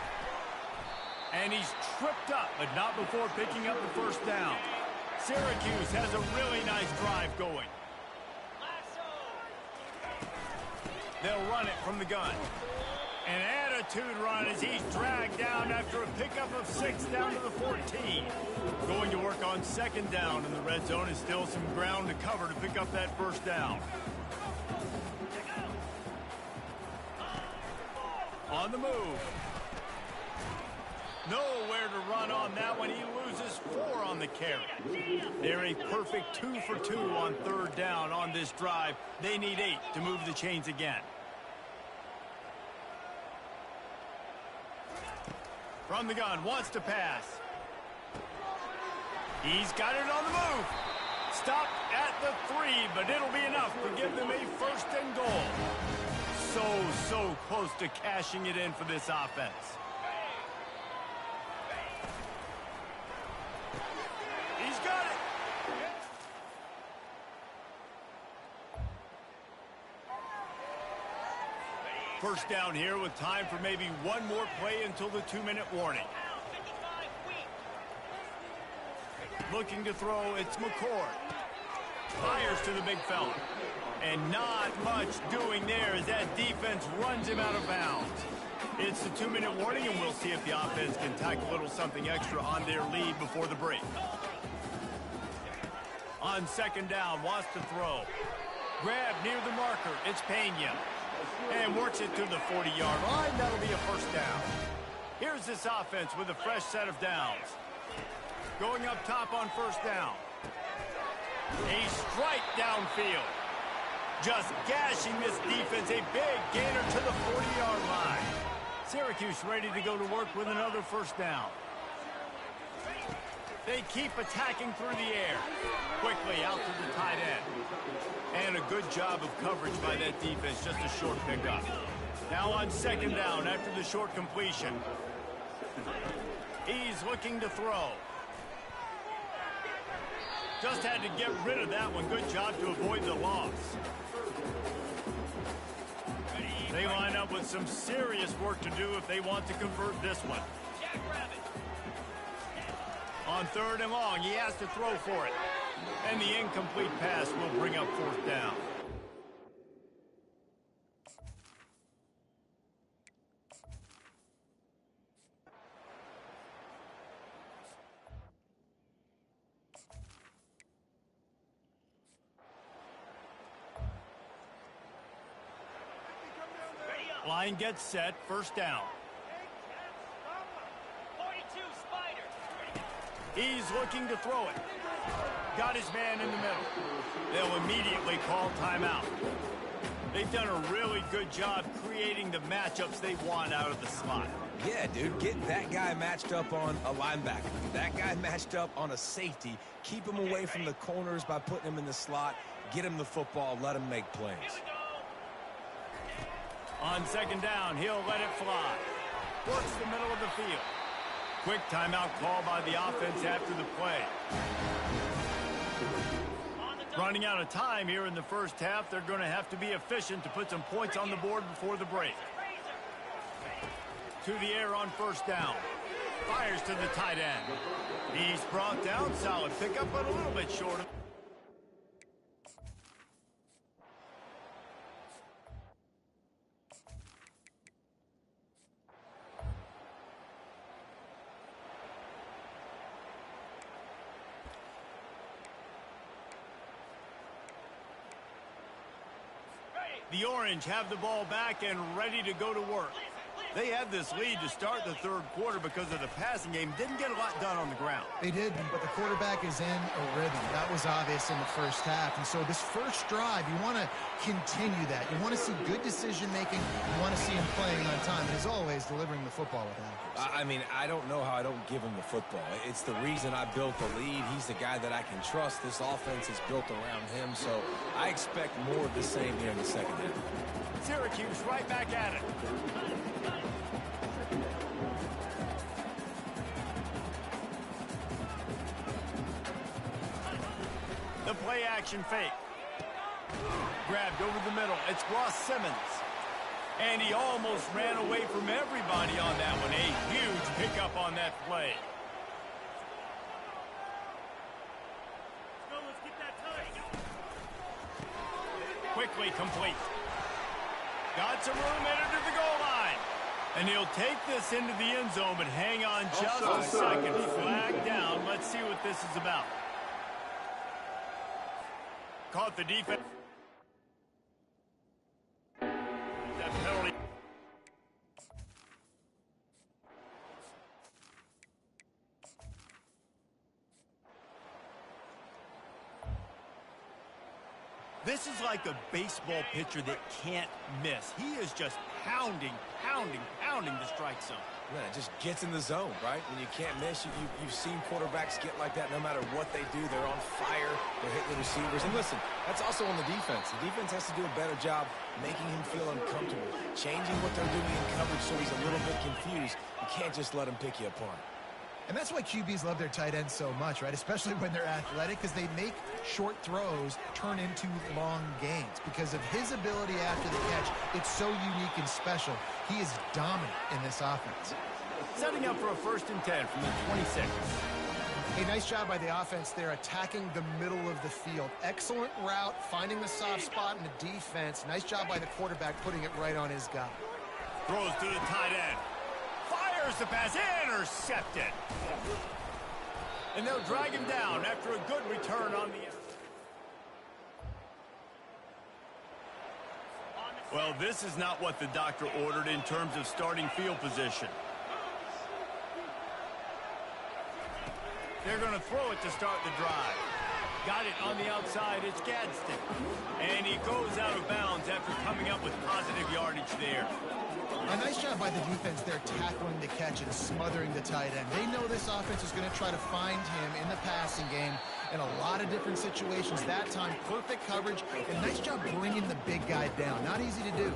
And he's tripped up, but not before picking up the first down. Syracuse has a really nice drive going. They'll run it from the gun. An attitude run as he's dragged down after a pickup of 6 down to the 14. Going to work on second down in the red zone is still some ground to cover to pick up that first down. On the move. Nowhere to run on that one. He loses 4 on the carry. They're a perfect 2 for 2 on third down on this drive. They need 8 to move the chains again. From the gun, wants to pass. He's got it on the move. Stopped at the 3, but it'll be enough to give them a first and goal. So close to cashing it in for this offense. He's got it. First down here with time for maybe one more play until the 2-minute warning. Looking to throw, it's McCord. Fires to the big fella. And not much doing there as that defense runs him out of bounds. It's the 2-minute warning, and we'll see if the offense can tack a little something extra on their lead before the break. On second down, wants to throw. Grab near the marker, it's Pena. And works it to the 40-yard line. That'll be a first down. Here's this offense with a fresh set of downs. Going up top on first down. A strike downfield. Just gashing this defense. A big gainer to the 40-yard line. Syracuse ready to go to work with another first down. They keep attacking through the air. Quickly out to the tight end. And a good job of coverage by that defense. Just a short pickup. Now on second down after the short completion. He's looking to throw. Just had to get rid of that one. Good job to avoid the loss. They line up with some serious work to do if they want to convert this one. On third and long, he has to throw for it. And the incomplete pass will bring up fourth down. Line gets set, first down. He's looking to throw it. Got his man in the middle. They'll immediately call timeout. They've done a really good job creating the matchups they want out of the slot. Yeah, dude, get that guy matched up on a linebacker. That guy matched up on a safety. Keep him away from the corners by putting him in the slot. Get him the football, let him make plays. On second down, he'll let it fly. Works the middle of the field. Quick timeout call by the offense after the play. Running out of time here in the first half. They're going to have to be efficient to put some points on the board before the break. To the air on first down. Fires to the tight end. He's brought down. Solid pickup, but a little bit short of. The Orange have the ball back and ready to go to work. They had this lead to start the third quarter because of the passing game. Didn't get a lot done on the ground. They didn't, but the quarterback is in a rhythm. That was obvious in the first half. And so this first drive, you want to continue that. You want to see good decision-making. You want to see him playing on time. And as always, delivering the football with accuracy. I mean, I don't know how I don't give him the football. It's the reason I built the lead. He's the guy that I can trust. This offense is built around him. So I expect more of the same here in the second half. Syracuse right back at it. The play action fake. Grabbed over the middle. It's Ross Simmons. And he almost ran away from everybody on that one. A huge pickup on that play. Let's get that touch. Quickly complete. Got some room headed to the goal line. And he'll take this into the end zone, but hang on just a second. Flag down. Let's see what this is about. Caught the defense. That penalty. This is like a baseball pitcher that can't miss. He is just pounding the strike zone. Man, it just gets in the zone, right? When you can't miss, you've seen quarterbacks get like that no matter what they do. They're on fire. They're hitting the receivers. And listen, that's also on the defense. The defense has to do a better job making him feel uncomfortable, changing what they're doing in coverage so he's a little bit confused. You can't just let him pick you apart. And that's why QBs love their tight ends so much, right? Especially when they're athletic, because they make short throws turn into long gains. Because of his ability after the catch, it's so unique and special. He is dominant in this offense. Setting up for a 1st and 10 from the 26. A nice job by the offense there, attacking the middle of the field. Excellent route, finding the soft spot in the defense. Nice job by the quarterback, putting it right on his guy. Throws to the tight end. Fires the pass, intercepted. And they'll drag him down after a good return on the... Well, this is not what the doctor ordered in terms of starting field position. They're going to throw it to start the drive. Got it on the outside. It's Gadsden. And he goes out of bounds after coming up with positive yardage there. A nice job by the defense there, tackling the catch and smothering the tight end. They know this offense is going to try to find him in the passing game in a lot of different situations. That time, perfect coverage, and nice job bringing the big guy down. Not easy to do.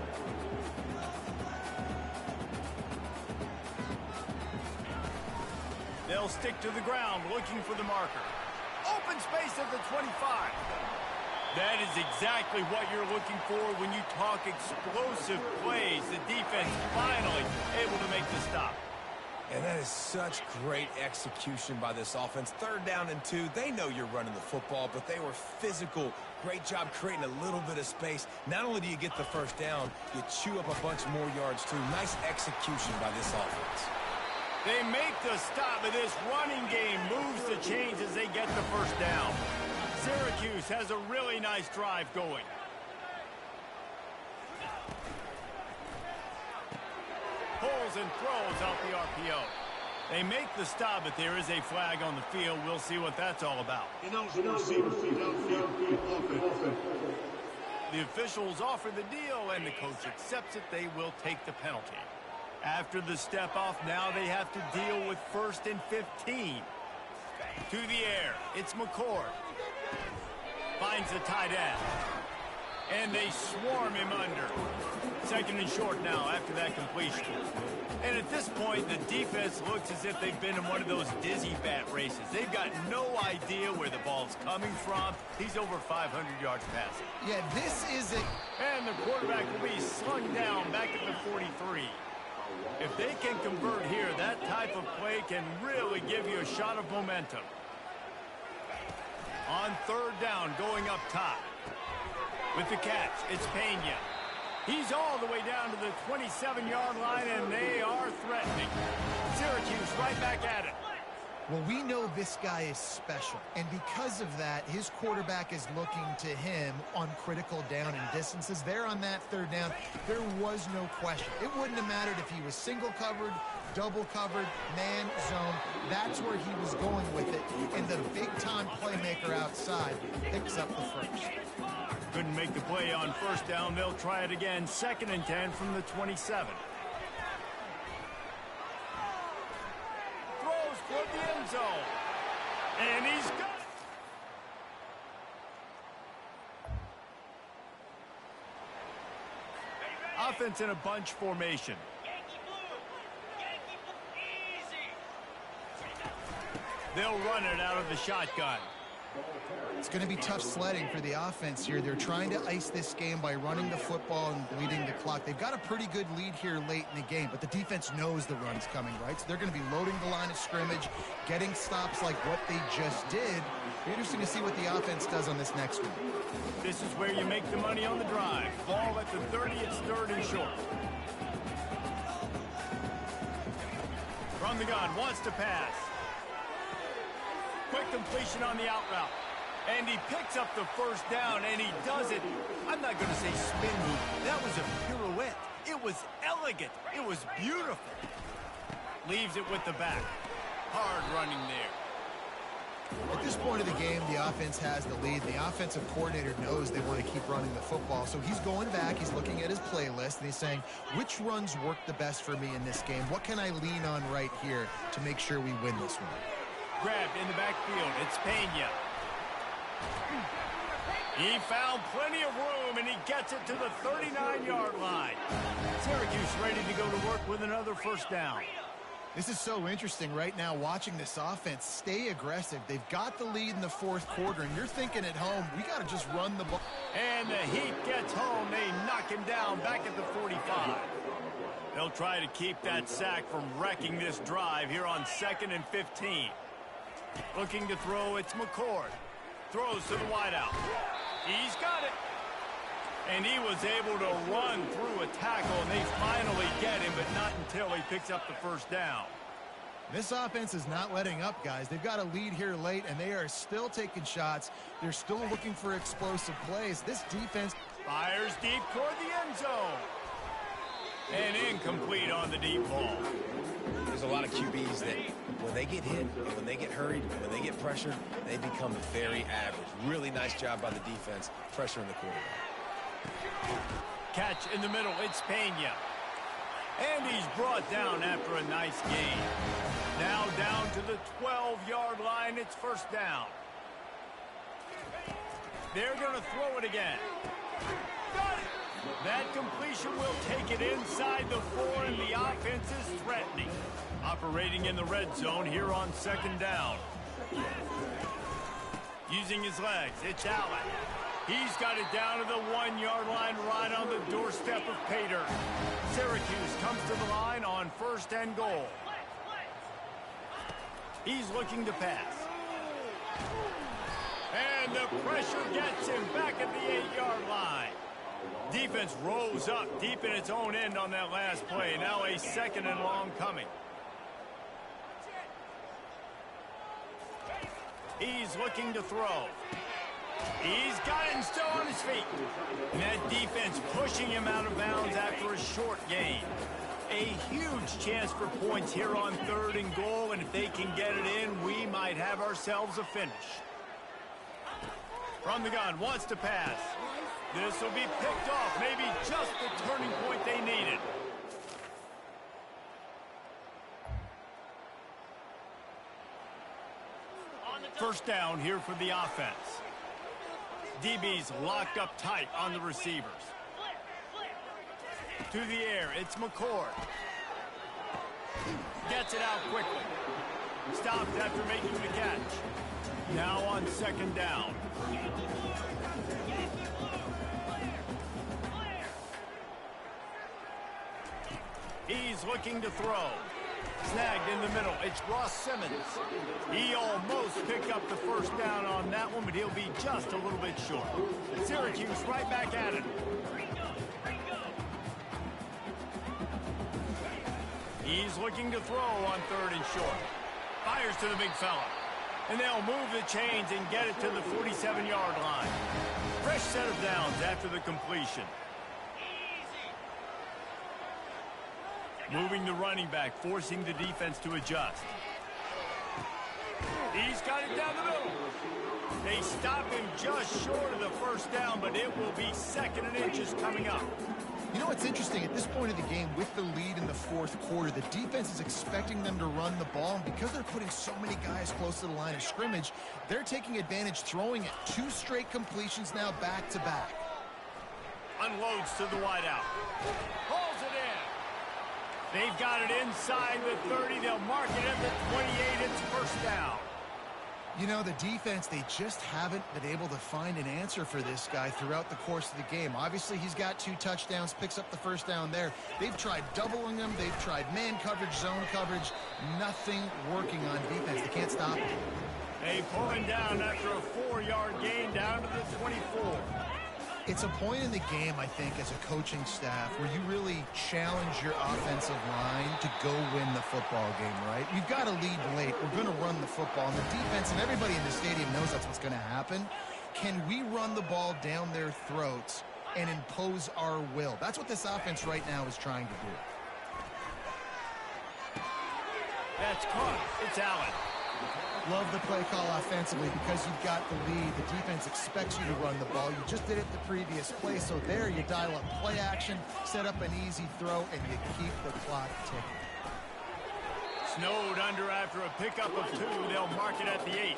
They'll stick to the ground, looking for the marker. Open space at the 25. That is exactly what you're looking for when you talk explosive plays. The defense finally able to make the stop. And that is such great execution by this offense. 3rd down and 2. They know you're running the football, but they were physical. Great job creating a little bit of space. Not only do you get the 1st down, you chew up a bunch more yards too. Nice execution by this offense. They make the stop, but this running game moves the chains as they get the 1st down. Syracuse has a really nice drive going. Pulls and throws out the RPO. They make the stop, but there is a flag on the field. We'll see what that's all about. The officials offer the deal, and the coach accepts it. They will take the penalty. After the step off, now they have to deal with 1st and 15. To the air, it's McCord. Finds the tight end. And they swarm him under. 2nd and short now after that completion. And at this point, the defense looks as if they've been in one of those dizzy bat races. They've got no idea where the ball's coming from. He's over 500 yards passing. Yeah, this is it. And the quarterback will be slung down back at the 43. If they can convert here, that type of play can really give you a shot of momentum. On 3rd down, going up top. With the catch, it's Pena. He's all the way down to the 27-yard line, and they are threatening. Syracuse right back at it. Well, we know this guy is special, and because of that, his quarterback is looking to him on critical down and distances. There on that 3rd down, there was no question. It wouldn't have mattered if he was single covered, double covered, man, zone. That's where he was going with it, and the big-time playmaker outside picks up the 1st. Couldn't make the play on 1st down. They'll try it again. 2nd and 10 from the 27. Throws toward the end zone. And he's got it. Offense in a bunch formation. They'll run it out of the shotgun. It's going to be tough sledding for the offense here. They're trying to ice this game by running the football and bleeding the clock. They've got a pretty good lead here late in the game, but the defense knows the run's coming, right? So they're going to be loading the line of scrimmage, getting stops like what they just did. Be interesting to see what the offense does on this next one. This is where you make the money on the drive. Ball at the 30, it's 3rd and short. From the gun, wants to pass. Quick completion on the out route. And he picks up the first down, and he does it. I'm not going to say spin move. That was a pirouette. It was elegant. It was beautiful. Leaves it with the back. Hard running there. At this point of the game, the offense has the lead. The offensive coordinator knows they want to keep running the football. So he's going back, he's looking at his playlist, and he's saying, which runs work the best for me in this game? What can I lean on right here to make sure we win this one? Grabbed in the backfield. It's Pena. He found plenty of room, and he gets it to the 39-yard line. Syracuse ready to go to work with another first down. This is so interesting right now, watching this offense stay aggressive. They've got the lead in the 4th quarter, and you're thinking at home, we got to just run the ball. And the Heat gets home. They knock him down back at the 45. They'll try to keep that sack from wrecking this drive here on 2nd and 15. Looking to throw, it's McCord. Throws to the wideout. He's got it. And he was able to run through a tackle, and they finally get him, but not until he picks up the first down. This offense is not letting up, guys. They've got a lead here late, and they are still taking shots. They're still looking for explosive plays. This defense fires deep toward the end zone. And incomplete on the deep ball. There's a lot of QBs that when they get hit, and when they get hurried, and when they get pressured, they become very average. Really nice job by the defense, pressuring the quarterback. Catch in the middle, it's Pena. And he's brought down after a nice gain. Now down to the 12-yard line, it's first down. They're going to throw it again. Got it! That completion will take it inside the 4, and the offense is threatening. Operating in the red zone here on 2nd down. Using his legs, it's Allen. He's got it down to the 1-yard line right on the doorstep of Pater. Syracuse comes to the line on 1st and goal. He's looking to pass. And the pressure gets him back at the 8-yard line. Defense rose up deep in its own end on that last play. Now a 2nd and long coming. He's looking to throw. He's got it and still on his feet. And that defense pushing him out of bounds after a short gain. A huge chance for points here on 3rd and goal, and if they can get it in, we might have ourselves a finish. From the gun, wants to pass. This will be picked off, maybe just the turning point they needed. First down here for the offense. DB's locked up tight on the receivers. To the air, it's McCord. Gets it out quickly. Stopped after making the catch. Now on 2nd down. He's looking to throw. Snagged in the middle. It's Ross Simmons. He almost picked up the first down on that one, but he'll be just a little bit short. Syracuse right back at it. He's looking to throw on 3rd and short. Fires to the big fella. And they'll move the chains and get it to the 47-yard line. Fresh set of downs after the completion. Moving the running back, forcing the defense to adjust. He's got it down the middle. They stop him just short of the first down, but it will be 2nd and inches coming up. You know what's interesting? At this point of the game, with the lead in the 4th quarter, the defense is expecting them to run the ball. And because they're putting so many guys close to the line of scrimmage, they're taking advantage, throwing it. 2 straight completions now back-to-back. Unloads to the wideout. Pulls it in. They've got it inside the 30. They'll mark it at the 28. It's first down. You know, the defense, they just haven't been able to find an answer for this guy throughout the course of the game. Obviously, he's got 2 touchdowns, picks up the first down there. They've tried doubling him. They've tried man coverage, zone coverage. Nothing working on defense. They can't stop him. They pull him down after a 4-yard gain down to the 24. It's a point in the game, I think, as a coaching staff where you really challenge your offensive line to go win the football game, right? You've got to lead late. We're going to run the football. And the defense and everybody in the stadium knows that's what's going to happen. Can we run the ball down their throats and impose our will? That's what this offense right now is trying to do. That's caught. It's Allen. Love the play call offensively because you've got the lead. The defense expects you to run the ball. You just did it the previous play, so there you dial up play action, set up an easy throw, and you keep the clock ticking. Snowed under after a pickup of 2. They'll mark it at the 8.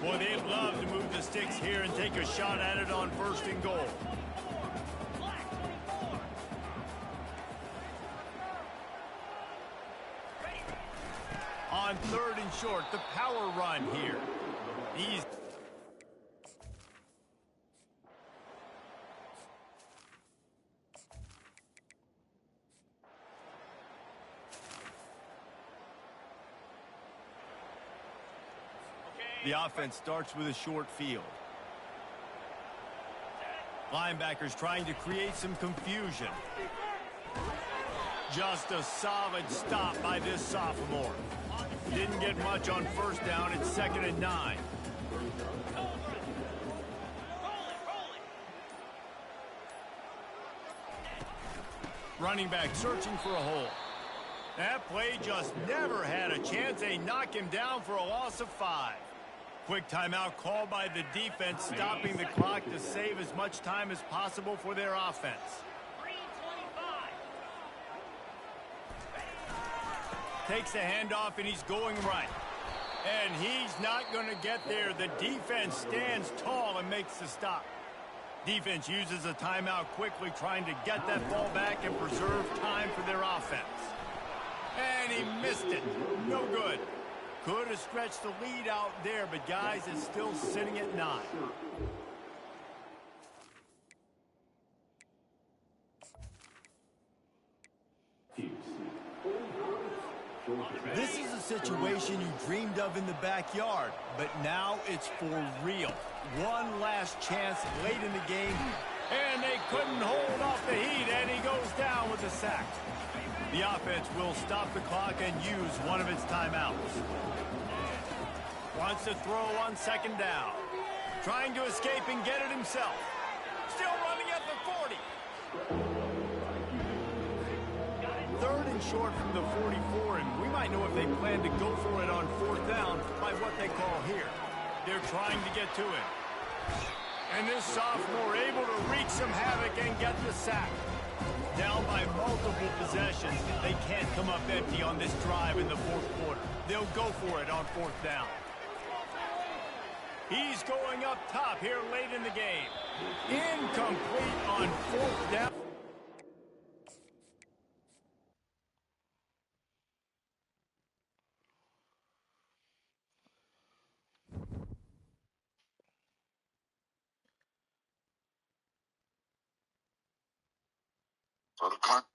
Boy, they'd love to move the sticks here and take a shot at it on 1st and goal. On 3rd and short, the power run here. He's the offense starts with a short field. Linebackers trying to create some confusion. Just a solid stop by this sophomore. Didn't get much on 1st down. It's 2nd and 9. Running back searching for a hole. That play just never had a chance. They knock him down for a loss of 5. Quick timeout called by the defense, stopping the clock to save as much time as possible for their offense. Takes the handoff, and he's going right. And he's not going to get there. The defense stands tall and makes the stop. Defense uses a timeout quickly, trying to get that ball back and preserve time for their offense. And he missed it. No good. Could have stretched the lead out there, but guys, it's still sitting at 9. This is a situation you dreamed of in the backyard, but now it's for real. One last chance late in the game, and they couldn't hold off the heat, and he goes down with a sack. The offense will stop the clock and use one of its timeouts. Wants to throw on 2nd down. Trying to escape and get it himself. Still running at the 40. 3rd and short from the 44, and we might know if they plan to go for it on 4th down by what they call here. They're trying to get to it. And this sophomore able to wreak some havoc and get the sack. Down by multiple possessions. They can't come up empty on this drive in the 4th quarter. They'll go for it on 4th down. He's going up top here late in the game. Incomplete on 4th down. So the clock.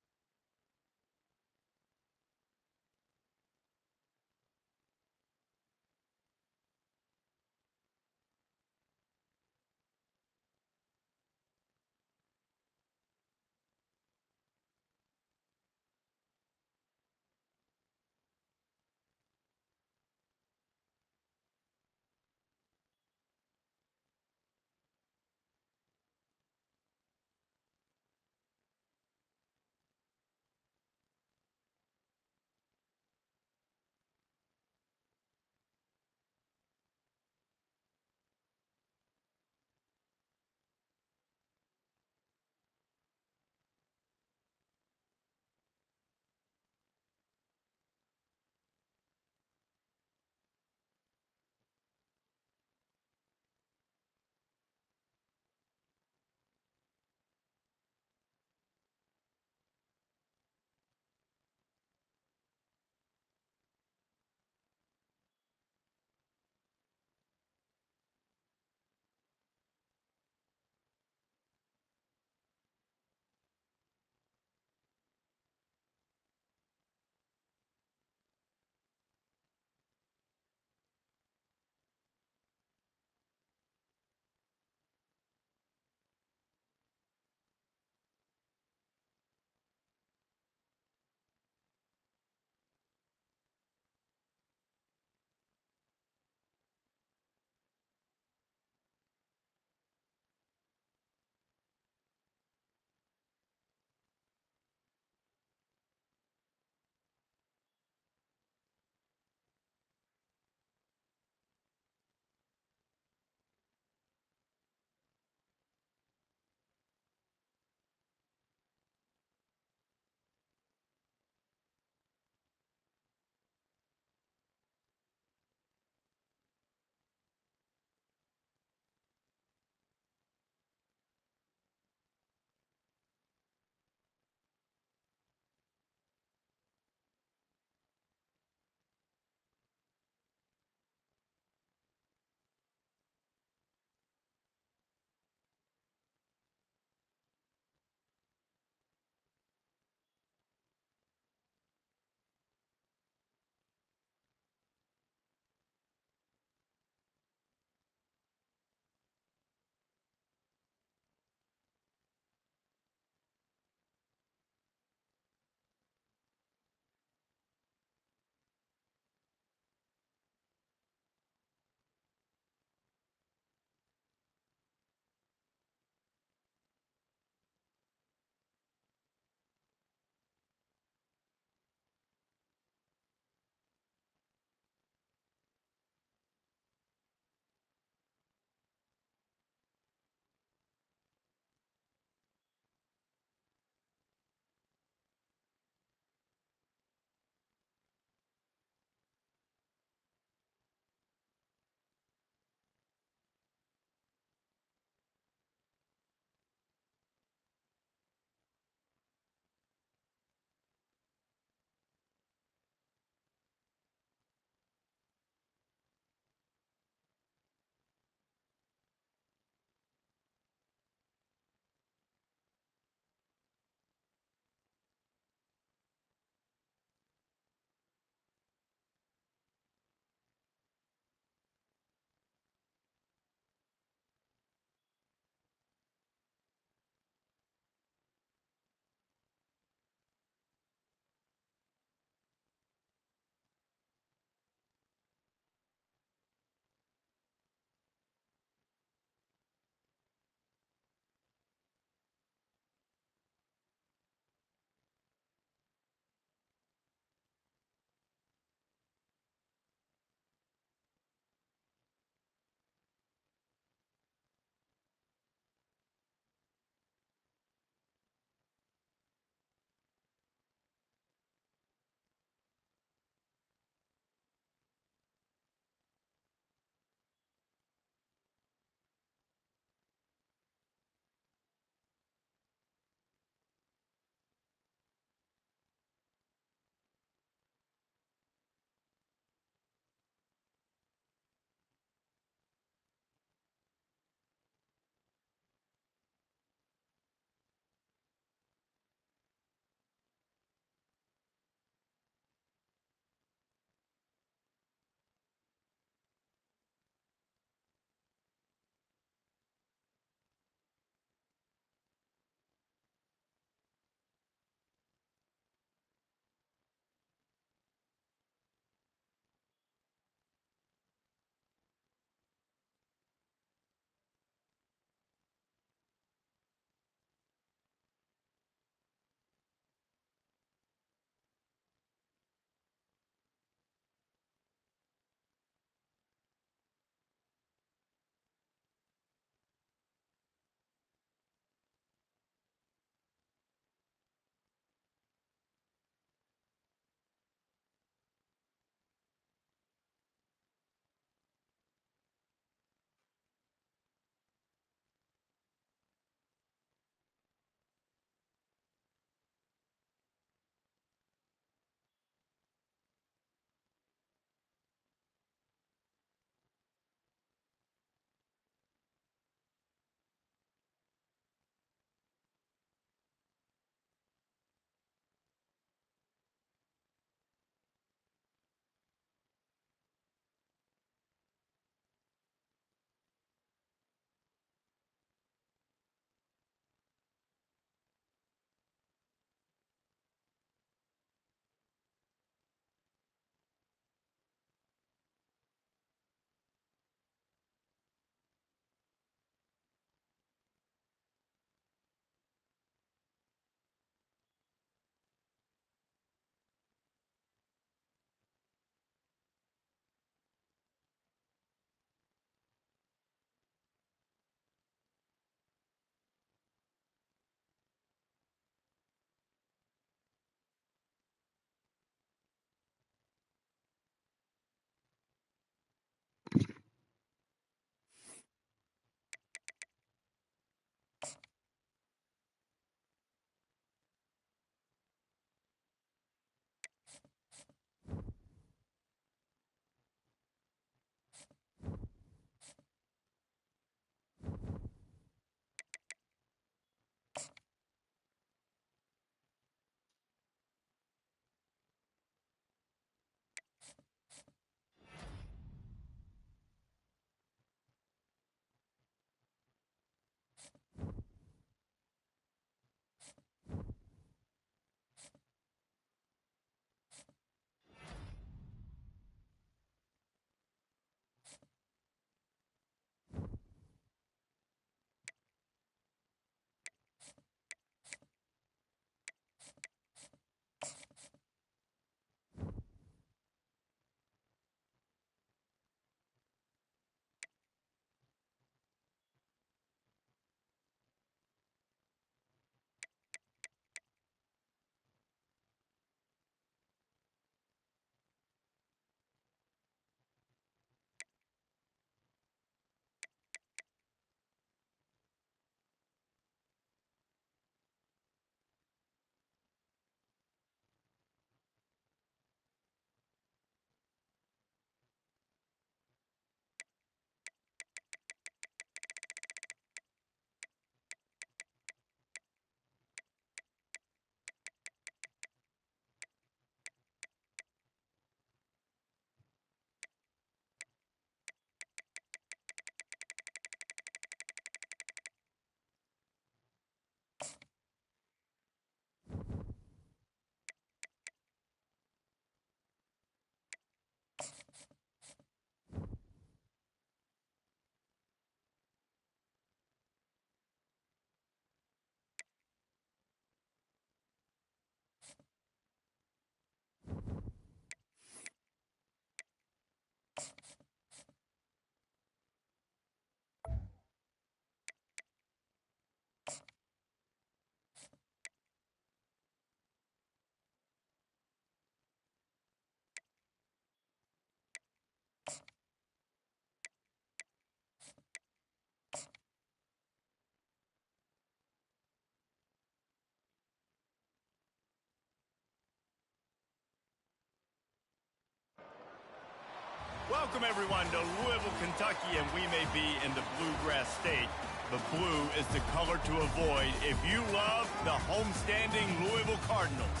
Welcome, everyone, to Louisville, Kentucky, and we may be in the Bluegrass State. The blue is the color to avoid if you love the homestanding Louisville Cardinals.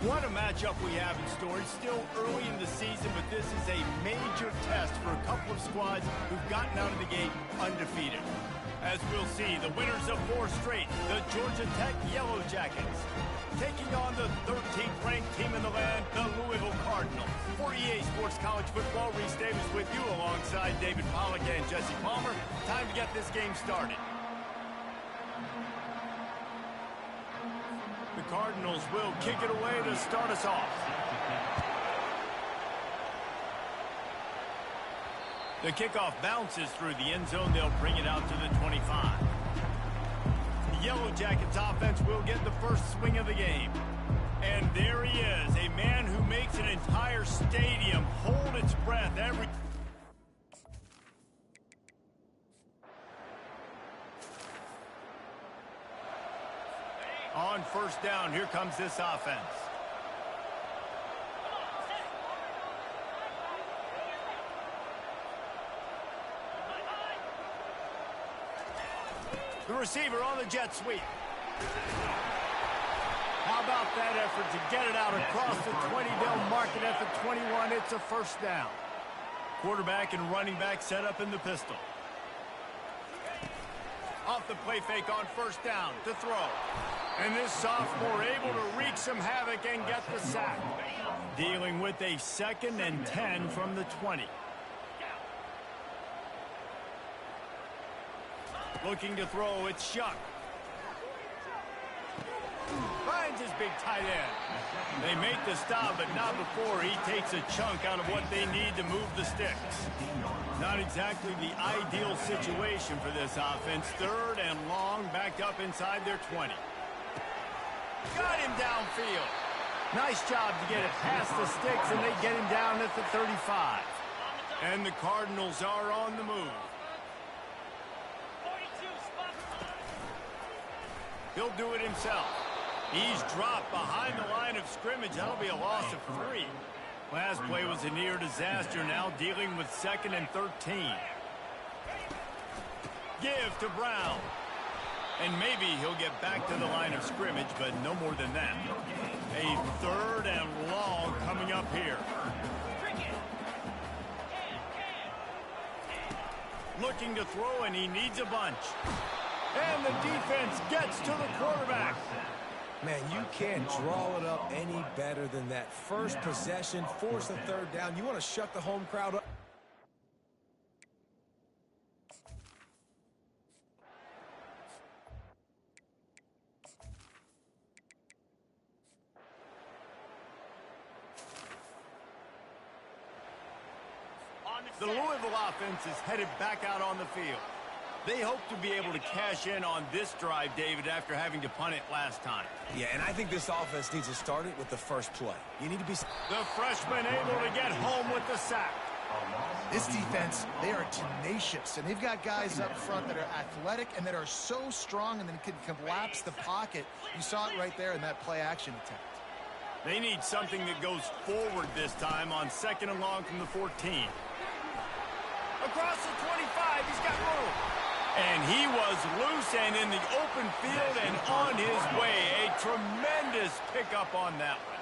What a matchup we have in store. It's still early in the season, but this is a major test for a couple of squads who've gotten out of the gate undefeated. As we'll see, the winners of 4 straight, the Georgia Tech Yellow Jackets, taking on the 13th ranked team in the land, the Louisville Cardinals. For EA Sports College Football, Reese Davis with you alongside David Pollack and Jesse Palmer. Time to get this game started. The Cardinals will kick it away to start us off. The kickoff bounces through the end zone. They'll bring it out to the 25. The Yellow Jackets offense will get the first swing of the game. And there he is, a man who makes an entire stadium hold its breath every... On first down, here comes this offense. The receiver on the jet sweep. How about that effort to get it out across the 20? They'll mark it at the 21. It's a first down. Quarterback and running back set up in the pistol. Off the play fake on first down to throw. And this sophomore able to wreak some havoc and get the sack. Dealing with a 2nd and 10 from the 20. Looking to throw, it's Shuck. Finds his big tight end. They make the stop, but not before he takes a chunk out of what they need to move the sticks. Not exactly the ideal situation for this offense. 3rd and long, backed up inside their 20. Got him downfield. Nice job to get it past the sticks, and they get him down at the 35. And the Cardinals are on the move. He'll do it himself. He's dropped behind the line of scrimmage. That'll be a loss of 3. Last play was a near disaster. Now dealing with 2nd and 13. Give to Brown. And maybe he'll get back to the line of scrimmage, but no more than that. A 3rd and long coming up here. Looking to throw, and he needs a bunch. And the defense gets to the quarterback. Man, you can't draw it up any better than that. First possession, force the 3rd down. You want to shut the home crowd up. The Louisville offense is headed back out on the field. They hope to be able to cash in on this drive, David, after having to punt it last time. Yeah, and I think this offense needs to start it with the first play. You need to be... The freshman able to get home with the sack. This defense, they are tenacious, and they've got guys up front that are athletic and that are so strong and then can collapse the pocket. You saw it right there in that play-action attempt. They need something that goes forward this time on 2nd and long from the 14. Across the 25, he's got room. And he was loose and in the open field and on his way. A tremendous pickup on that one.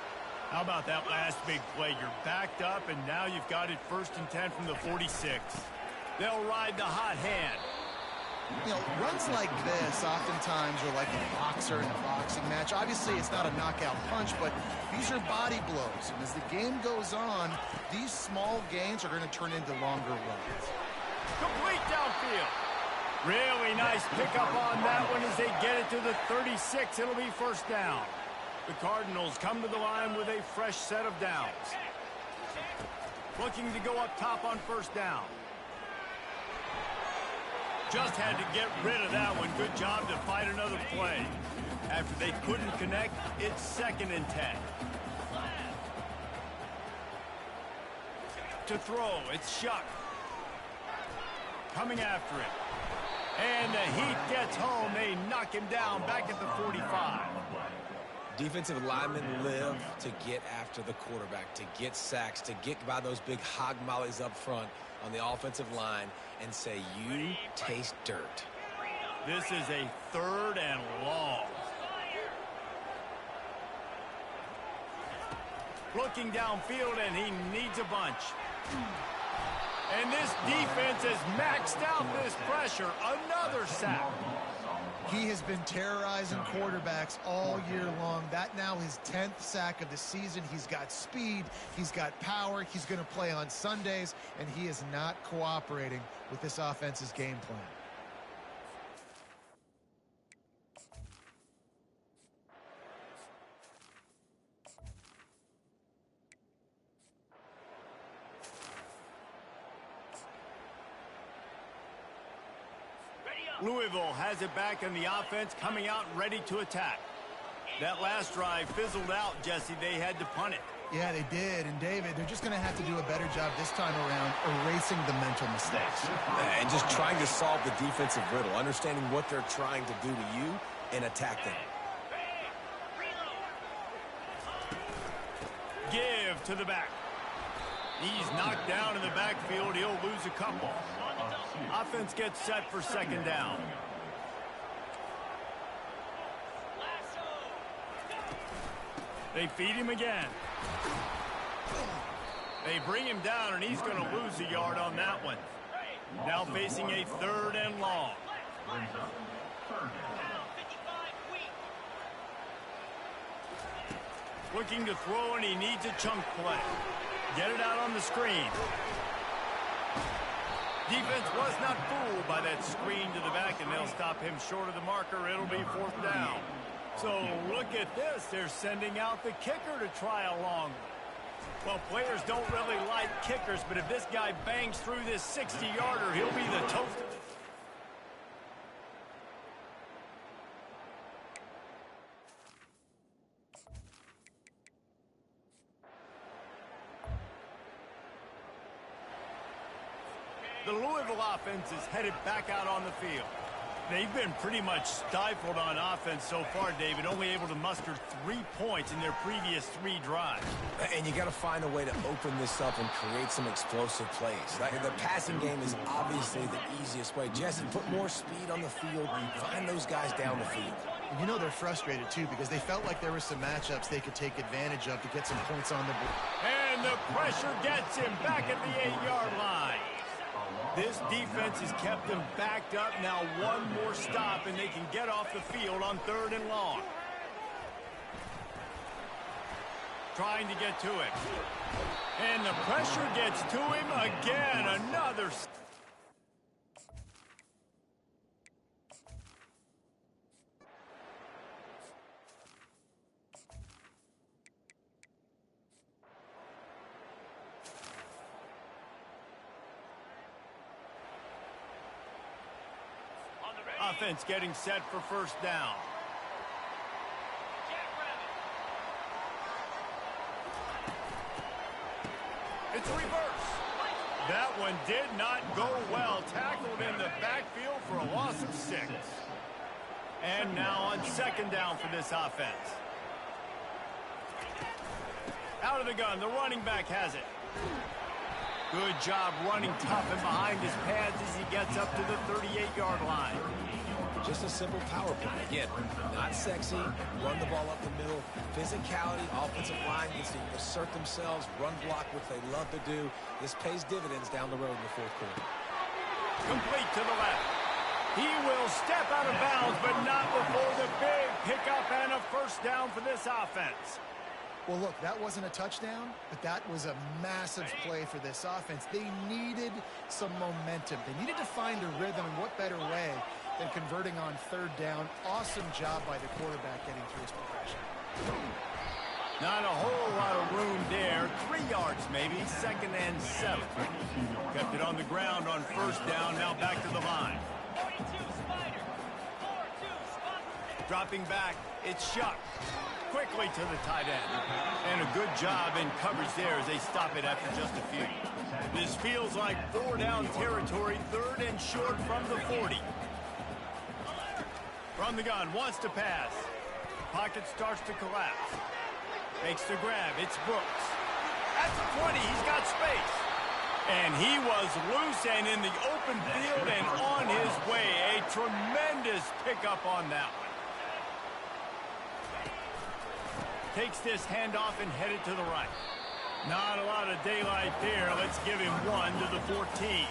How about that last big play? You're backed up, and now you've got it 1st and 10 from the 46. They'll ride the hot hand. You know, runs like this oftentimes are like a boxer in a boxing match. Obviously, it's not a knockout punch, but these are body blows. And as the game goes on, these small gains are going to turn into longer runs. Complete downfield. Really nice pickup on that one as they get it to the 36. It'll be first down. The Cardinals come to the line with a fresh set of downs. Looking to go up top on first down. Just had to get rid of that one. Good job to fight another play. After they couldn't connect, it's 2nd and 10. To throw, it's Shuck. Coming after it. And the heat gets home. They knock him down back at the 45. Defensive linemen live to get after the quarterback, to get sacks, to get by those big hog mollies up front on the offensive line and say, you taste dirt. This is a 3rd and long. Looking downfield, and he needs a bunch. And this defense has maxed out this pressure. Another sack. He has been terrorizing quarterbacks all year long. That now his 10th sack of the season. He's got speed. He's got power. He's going to play on Sundays, and he is not cooperating with this offense's game plan. Louisville has it back in the offense, coming out ready to attack. That last drive fizzled out, Jesse. They had to punt it. Yeah, they did. And, David, they're just going to have to do a better job this time around erasing the mental mistakes. And just trying to solve the defensive riddle, understanding what they're trying to do to you and attack them. Give to the back. He's knocked down in the backfield. He'll lose a couple. Offense gets set for 2nd down. They feed him again. They bring him down, and he's going to lose a yard on that one. Now facing a 3rd and long. Looking to throw, and he needs a chunk play. Get it out on the screen. Defense was not fooled by that screen to the back, and they'll stop him short of the marker. It'll be 4th down. So look at this. They're sending out the kicker to try a long one. Well, players don't really like kickers, but if this guy bangs through this 60-yarder, he'll be the toast. The Louisville offense is headed back out on the field. They've been pretty much stifled on offense so far, David, only able to muster 3 points in their previous 3 drives. And you got to find a way to open this up and create some explosive plays. The passing game is obviously the easiest way. Jesse, put more speed on the field and find those guys down the field. And you know they're frustrated, too, because they felt like there were some matchups they could take advantage of to get some points on the board. And the pressure gets him back at the 8-yard line. This defense has kept them backed up. Now one more stop, and they can get off the field on 3rd and long. Trying to get to it. And the pressure gets to him again. Another. Offense getting set for 1st down. It's a reverse. That one did not go well. Tackled in the backfield for a loss of 6. And now on 2nd down for this offense. Out of the gun, the running back has it. Good job running tough and behind his pads as he gets up to the 38-yard line. Just a simple power play. Again, not sexy, run the ball up the middle. Physicality, offensive line gets to assert themselves, run block, which they love to do. This pays dividends down the road in the 4th quarter. Complete to the left. He will step out of bounds, but not before the big pickup and a 1st down for this offense. Well, look, that wasn't a touchdown, but that was a massive play for this offense. They needed some momentum. They needed to find a rhythm, and what better way than converting on 3rd down. Awesome job by the quarterback getting through his progression. Not a whole lot of room there. 3 yards maybe, 2nd and 7. Kept it on the ground on 1st down, now back to the line. Dropping back, it's Shuck. Quickly to the tight end. And a good job in coverage there as they stop it after just a few. This feels like 4-down territory, 3rd and short from the 40. From the gun, wants to pass. pocket starts to collapse. Makes the grab. It's Brooks. At the 20, he's got space. And he was loose and in the open field and on his way. A tremendous pickup on that one. Takes this handoff and headed to the right. Not a lot of daylight there. Let's give him 1 to the 14.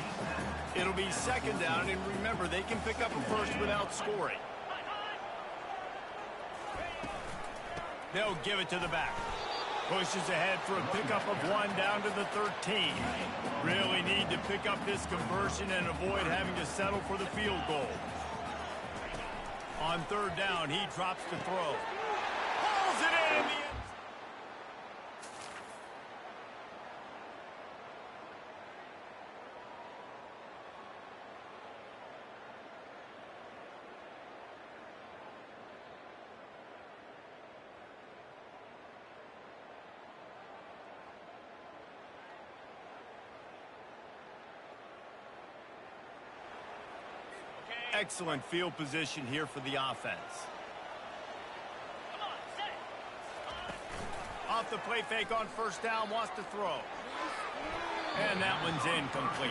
It'll be second down, and remember, they can pick up a first without scoring. They'll give it to the back. Pushes ahead for a pickup of 1 down to the 13. Really need to pick up this conversion and avoid having to settle for the field goal. On third down, he drops to throw. Pulls it in the end. Excellent field position here for the offense. Off the play fake on first down, wants to throw. And that one's incomplete.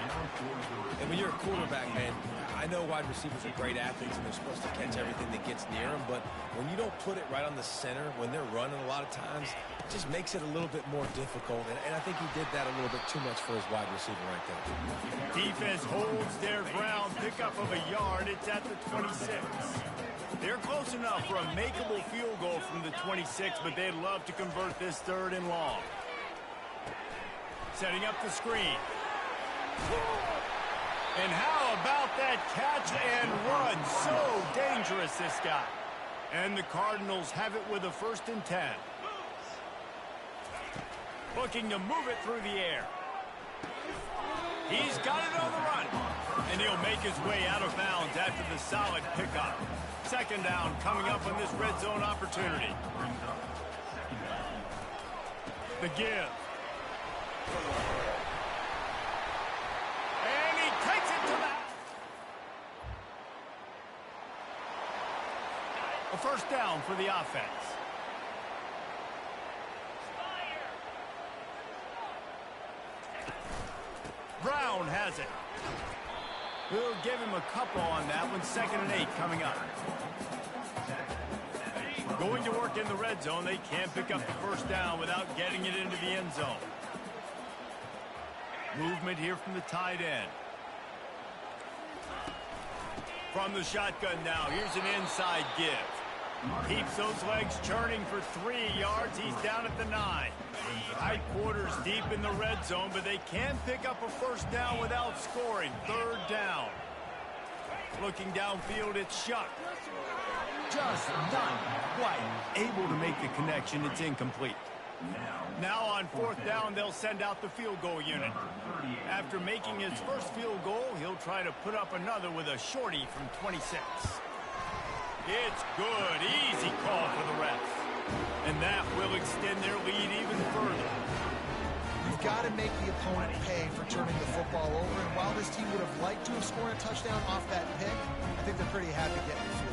And when you're a quarterback, man, I know wide receivers are great athletes and they're supposed to catch everything that gets near them, but when you don't put it right on the center, when they're running a lot of times, it just makes it a little bit more difficult. And I think he did that a little bit too much for his wide receiver right there. Defense holds their ground, pickup of a yard. It's at the 26. They're close enough for a makeable field goal from the 26, but they'd love to convert this third and long. Setting up the screen. And how about that catch and run? So dangerous, this guy. And the Cardinals have it with a 1st and 10. Looking to move it through the air. He's got it on the run. And he'll make his way out of bounds after the solid pickup. Second down coming up on this red zone opportunity. The give. And he takes it to that. A first down for the offense. Brown has it. We'll give him a couple on that one. 2nd and 8 coming up. Going to work in the red zone. They can't pick up the first down without getting it into the end zone. Movement here from the tight end. From the shotgun now. Here's an inside give. Keeps those legs churning for 3 yards. He's down at the 9. Tight quarters deep in the red zone, but they can pick up a first down without scoring. 3rd down. Looking downfield, it's Shuck. Just not quite able to make the connection. It's incomplete. Now on 4th down, they'll send out the field goal unit. After making his first field goal, he'll try to put up another with a shorty from 26. It's good. Easy call for the refs. And that will extend their lead even further. You've got to make the opponent pay for turning the football over. And while this team would have liked to have scored a touchdown off that pick, I think they're pretty happy getting the field.